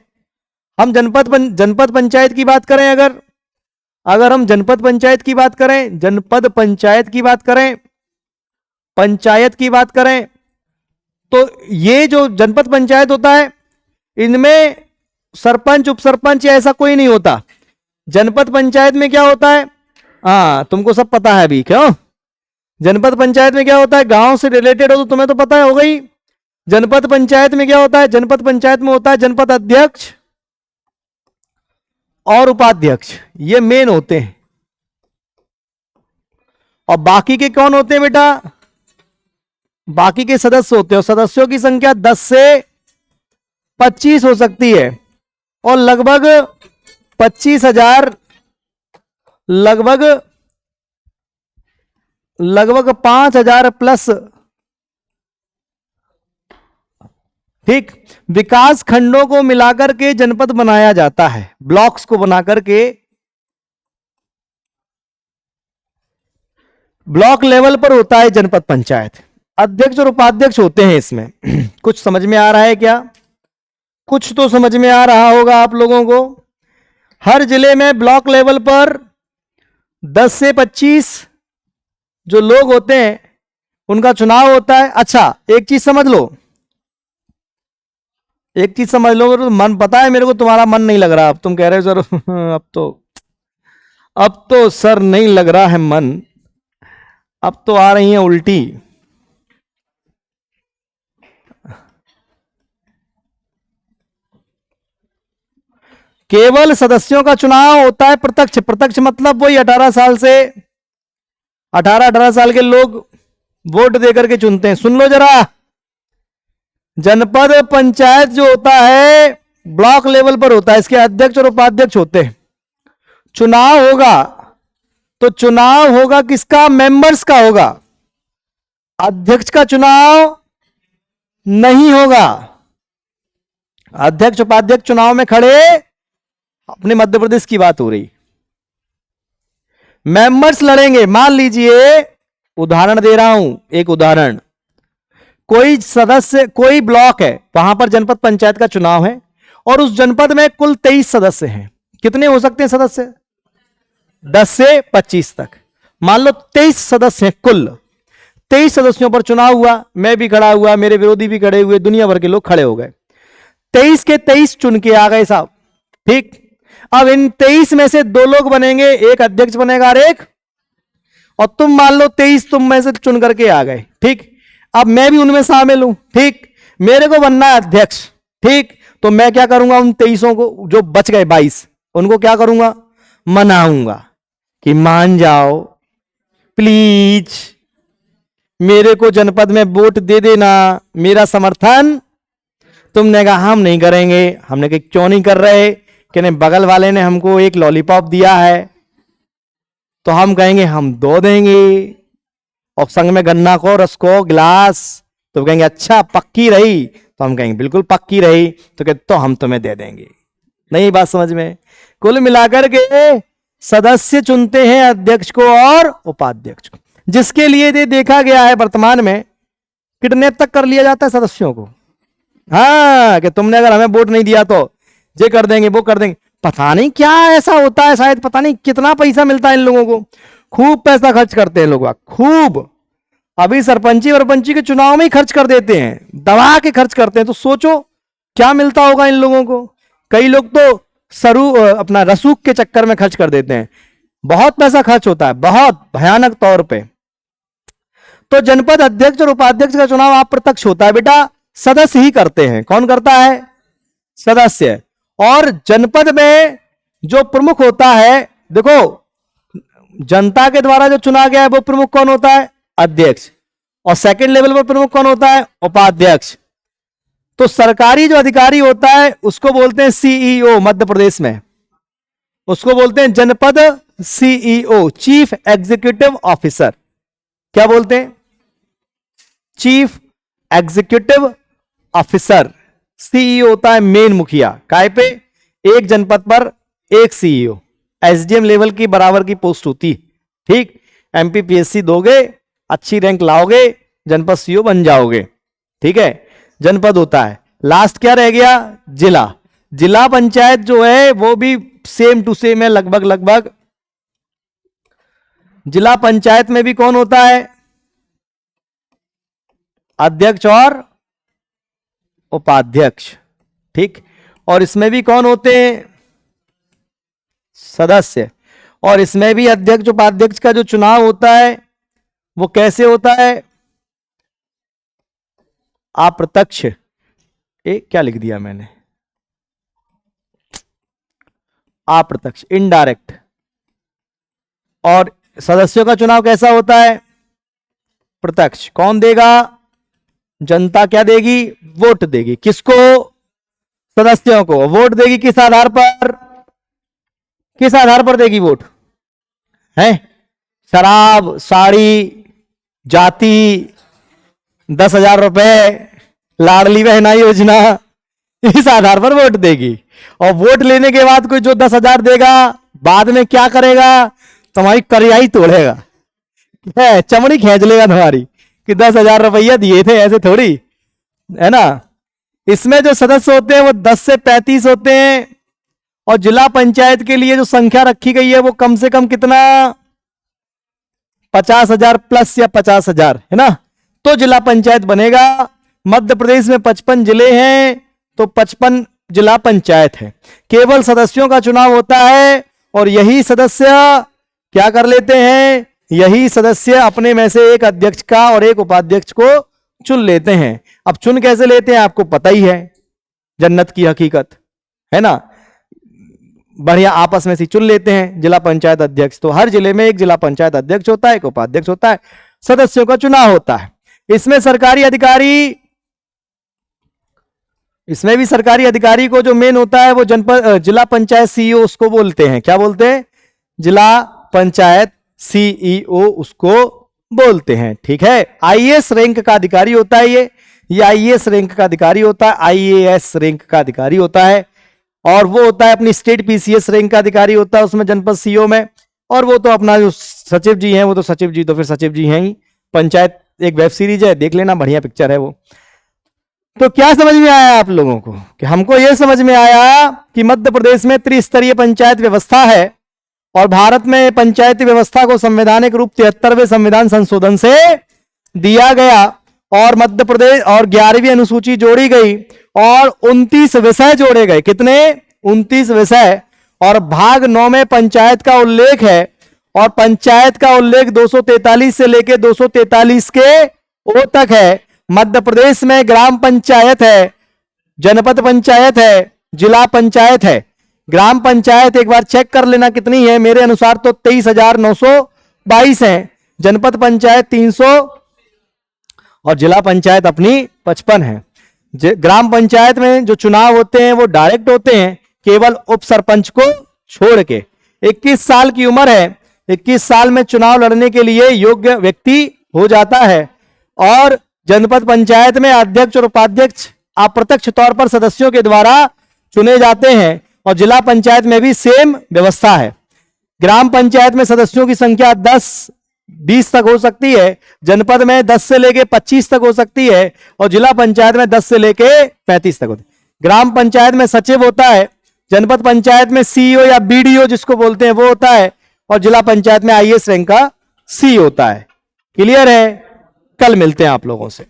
हम जनपद पंचायत की बात करें, अगर हम जनपद पंचायत की बात करें, जनपद पंचायत की बात करें, पंचायत की बात करें, तो ये जो जनपद पंचायत होता है इनमें सरपंच उप सरपंच या ऐसा कोई नहीं होता। जनपद पंचायत में क्या होता है? हाँ, तुमको सब पता है अभी। क्यों? जनपद पंचायत में क्या होता है? गांव से रिलेटेड हो तो तुम्हें तो पता होगा ही। जनपद पंचायत में क्या होता है? जनपद पंचायत में होता है जनपद अध्यक्ष और उपाध्यक्ष, ये मेन होते हैं। और बाकी के कौन होते हैं बेटा? बाकी के सदस्य होते हैं। और सदस्यों की संख्या 10 से 25 हो सकती है और लगभग 25,000, लगभग 5,000 प्लस। ठीक, विकास खंडों को मिलाकर के जनपद बनाया जाता है, ब्लॉक्स को बनाकर के। ब्लॉक लेवल पर होता है जनपद पंचायत। अध्यक्ष और उपाध्यक्ष होते हैं इसमें। कुछ समझ में आ रहा है क्या? कुछ तो समझ में आ रहा होगा आप लोगों को। हर जिले में ब्लॉक लेवल पर 10 से 25 जो लोग होते हैं उनका चुनाव होता है। अच्छा, एक चीज समझ लो, एक चीज समझ लो। तो मन, पता है मेरे को तुम्हारा मन नहीं लग रहा। अब तुम कह रहे हो सर अब तो सर नहीं लग रहा है मन, अब तो आ रही है उल्टी। केवल सदस्यों का चुनाव होता है प्रत्यक्ष। प्रत्यक्ष मतलब वही 18 साल से 18 साल के लोग वोट देकर के चुनते हैं। सुन लो जरा, जनपद पंचायत जो होता है ब्लॉक लेवल पर होता है, इसके अध्यक्ष और उपाध्यक्ष होते हैं। चुनाव होगा तो चुनाव होगा किसका? मेंबर्स का होगा। अध्यक्ष का चुनाव नहीं होगा। अध्यक्ष उपाध्यक्ष चुनाव में खड़े, अपने मध्य प्रदेश की बात हो रही, मेंबर्स लड़ेंगे। मान लीजिए, उदाहरण दे रहा हूं, एक उदाहरण, कोई सदस्य, कोई ब्लॉक है, वहां पर जनपद पंचायत का चुनाव है और उस जनपद में कुल 23 सदस्य हैं। कितने हो सकते हैं सदस्य? 10 से 25 तक। मान लो 23 सदस्य हैं कुल। 23 सदस्यों पर चुनाव हुआ, मैं भी खड़ा हुआ, मेरे विरोधी भी खड़े हुए, दुनिया भर के लोग खड़े हो गए। 23 के 23 चुन के आ गए साहब। ठीक, अब इन 23 में से 2 लोग बनेंगे, एक अध्यक्ष बनेगा और एक, और तुम मान लो 23 तुम में से चुन करके आ गए। ठीक, अब मैं भी उनमें शामिल हूं। ठीक, मेरे को बनना है अध्यक्ष। ठीक, तो मैं क्या करूंगा? उन 23 को, जो बच गए 22, उनको क्या करूंगा? मनाऊंगा कि मान जाओ प्लीज, मेरे को जनपद में वोट दे देना, मेरा समर्थन। तुमने कहा हम नहीं करेंगे। हमने कहा क्यों नहीं कर रहे? कि बगल वाले ने हमको एक लॉलीपॉप दिया है तो हम कहेंगे हम 2 देंगे, और संग में गन्ना को, रस को, गिलास। तो कहेंगे अच्छा पक्की रही, तो हम कहेंगे बिल्कुल पक्की रही, तो कहते तो हम तुम्हें दे देंगे। नहीं बात समझ में? कुल मिलाकर के सदस्य चुनते हैं अध्यक्ष को और उपाध्यक्ष को, जिसके लिए देखा गया है वर्तमान में किडनैप तक कर लिया जाता है सदस्यों को। हाँ, कि तुमने अगर हमें वोट नहीं दिया तो ये कर देंगे वो कर देंगे। पता नहीं क्या ऐसा होता है, शायद पता नहीं कितना पैसा मिलता है इन लोगों को, खूब पैसा खर्च करते हैं लोग, खूब। अभी सरपंची वरपंची के चुनाव में ही खर्च कर देते हैं, दबा के खर्च करते हैं। तो सोचो क्या मिलता होगा इन लोगों को। कई लोग तो अपना रसूख के चक्कर में खर्च कर देते हैं, बहुत पैसा खर्च होता है, बहुत भयानक तौर पे। तो जनपद अध्यक्ष और उपाध्यक्ष का चुनाव अप्रत्यक्ष होता है बेटा, सदस्य ही करते हैं। कौन करता है? सदस्य। और जनपद में जो प्रमुख होता है, देखो जनता के द्वारा जो चुना गया है वो प्रमुख कौन होता है? अध्यक्ष। और सेकंड लेवल पर प्रमुख कौन होता है? उपाध्यक्ष। तो सरकारी जो अधिकारी होता है उसको बोलते हैं सीईओ, मध्य प्रदेश में उसको बोलते हैं जनपद सीईओ, चीफ एग्जीक्यूटिव ऑफिसर। क्या बोलते हैं? Chief executive officer. सीईओ होता है मेन मुखिया। काय पे? एक जनपद पर एक सीईओ, एसडीएम लेवल की बराबर की पोस्ट होती। ठीक, एमपीपीएससी दोगे, अच्छी रैंक लाओगे, जनपद सीईओ बन जाओगे। ठीक है, जनपद होता है। लास्ट क्या रह गया? जिला। जिला पंचायत जो है वो भी सेम टू सेम है लगभग लगभग। जिला पंचायत में भी कौन होता है? अध्यक्ष और उपाध्यक्ष। ठीक, और इसमें भी कौन होते हैं? सदस्य। और इसमें भी अध्यक्ष उपाध्यक्ष का जो चुनाव होता है वो कैसे होता है? अप्रत्यक्ष। क्या लिख दिया मैंने? अप्रत्यक्ष, इनडायरेक्ट। और सदस्यों का चुनाव कैसा होता है? प्रत्यक्ष। कौन देगा? जनता क्या देगी? वोट देगी। किसको? सदस्यों को। वोट देगी किस आधार पर? किस आधार पर देगी वोट? है शराब, साड़ी, जाति, 10,000 रुपए, लाडली बहना योजना, इस आधार पर वोट देगी। और वोट लेने के बाद कोई जो 10,000 देगा बाद में क्या करेगा? तुम्हारी करियाई तोड़ेगा, चमड़ी खींच लेगा तुम्हारी कि 10,000 रुपया दिए थे, ऐसे थोड़ी है ना। इसमें जो सदस्य होते हैं वो 10 से 35 होते हैं। और जिला पंचायत के लिए जो संख्या रखी गई है वो कम से कम कितना? 50,000 प्लस या 50,000, है ना। तो जिला पंचायत बनेगा। मध्य प्रदेश में 55 जिले हैं तो 55 जिला पंचायत है। केवल सदस्यों का चुनाव होता है और यही सदस्य क्या कर लेते हैं? यही सदस्य अपने में से एक अध्यक्ष का और एक उपाध्यक्ष को चुन लेते हैं। अब चुन कैसे लेते हैं आपको पता ही है, जन्नत की हकीकत है ना। बढ़िया आपस में से चुन लेते हैं जिला पंचायत अध्यक्ष। तो हर जिले में एक जिला पंचायत अध्यक्ष होता है, एक उपाध्यक्ष होता है, सदस्यों का चुनाव होता है। इसमें सरकारी अधिकारी, इसमें भी सरकारी अधिकारी को जो मेन होता है वो जिला पंचायत सीईओ उसको बोलते हैं। क्या बोलते हैं? जिला पंचायत सीईओ उसको बोलते हैं। ठीक है, आईएएस रैंक का अधिकारी होता है ये आईएएस रैंक का अधिकारी होता है, आईएएस रैंक का अधिकारी होता है। और वो होता है अपनी स्टेट पीसीएस रैंक का अधिकारी होता है उसमें जनपद सीईओ में। और वो तो अपना जो सचिव जी हैं वो तो सचिव जी तो फिर सचिव जी हैं ही। पंचायत एक वेब सीरीज है, देख लेना, बढ़िया पिक्चर है वो। तो क्या समझ में आया आप लोगों को? कि हमको यह समझ में आया कि मध्य प्रदेश में त्रिस्तरीय पंचायत व्यवस्था है और भारत में पंचायती व्यवस्था को संवैधानिक रूप 73वें संविधान संशोधन से दिया गया और मध्य प्रदेश और 11वीं अनुसूची जोड़ी गई और 29 विषय जोड़े गए। कितने? 29 विषय। और भाग 9 में पंचायत का उल्लेख है और पंचायत का उल्लेख 243 से लेकर 243 के ओ तक है। मध्य प्रदेश में ग्राम पंचायत है, जनपद पंचायत है, जिला पंचायत है। ग्राम पंचायत एक बार चेक कर लेना कितनी है, मेरे अनुसार तो 23,922 है। जनपद पंचायत 300 और जिला पंचायत अपनी 55 है। ग्राम पंचायत में जो चुनाव होते हैं वो डायरेक्ट होते हैं, केवल उप सरपंच को छोड़ के। 21 साल की उम्र है, 21 साल में चुनाव लड़ने के लिए योग्य व्यक्ति हो जाता है। और जनपद पंचायत में अध्यक्ष और उपाध्यक्ष अप्रत्यक्ष तौर पर सदस्यों के द्वारा चुने जाते हैं और जिला पंचायत में भी सेम व्यवस्था है। ग्राम पंचायत में सदस्यों की संख्या 10 20 तक हो सकती है, जनपद में 10 से लेके 25 तक हो सकती है, और जिला पंचायत में 10 से लेके 35 तक होती है। ग्राम पंचायत में सचिव होता है, जनपद पंचायत में सीईओ या बीडीओ जिसको बोलते हैं वो होता है, और जिला पंचायत में आईएएस रैंक का सी होता है। क्लियर है? कल मिलते हैं आप लोगों से।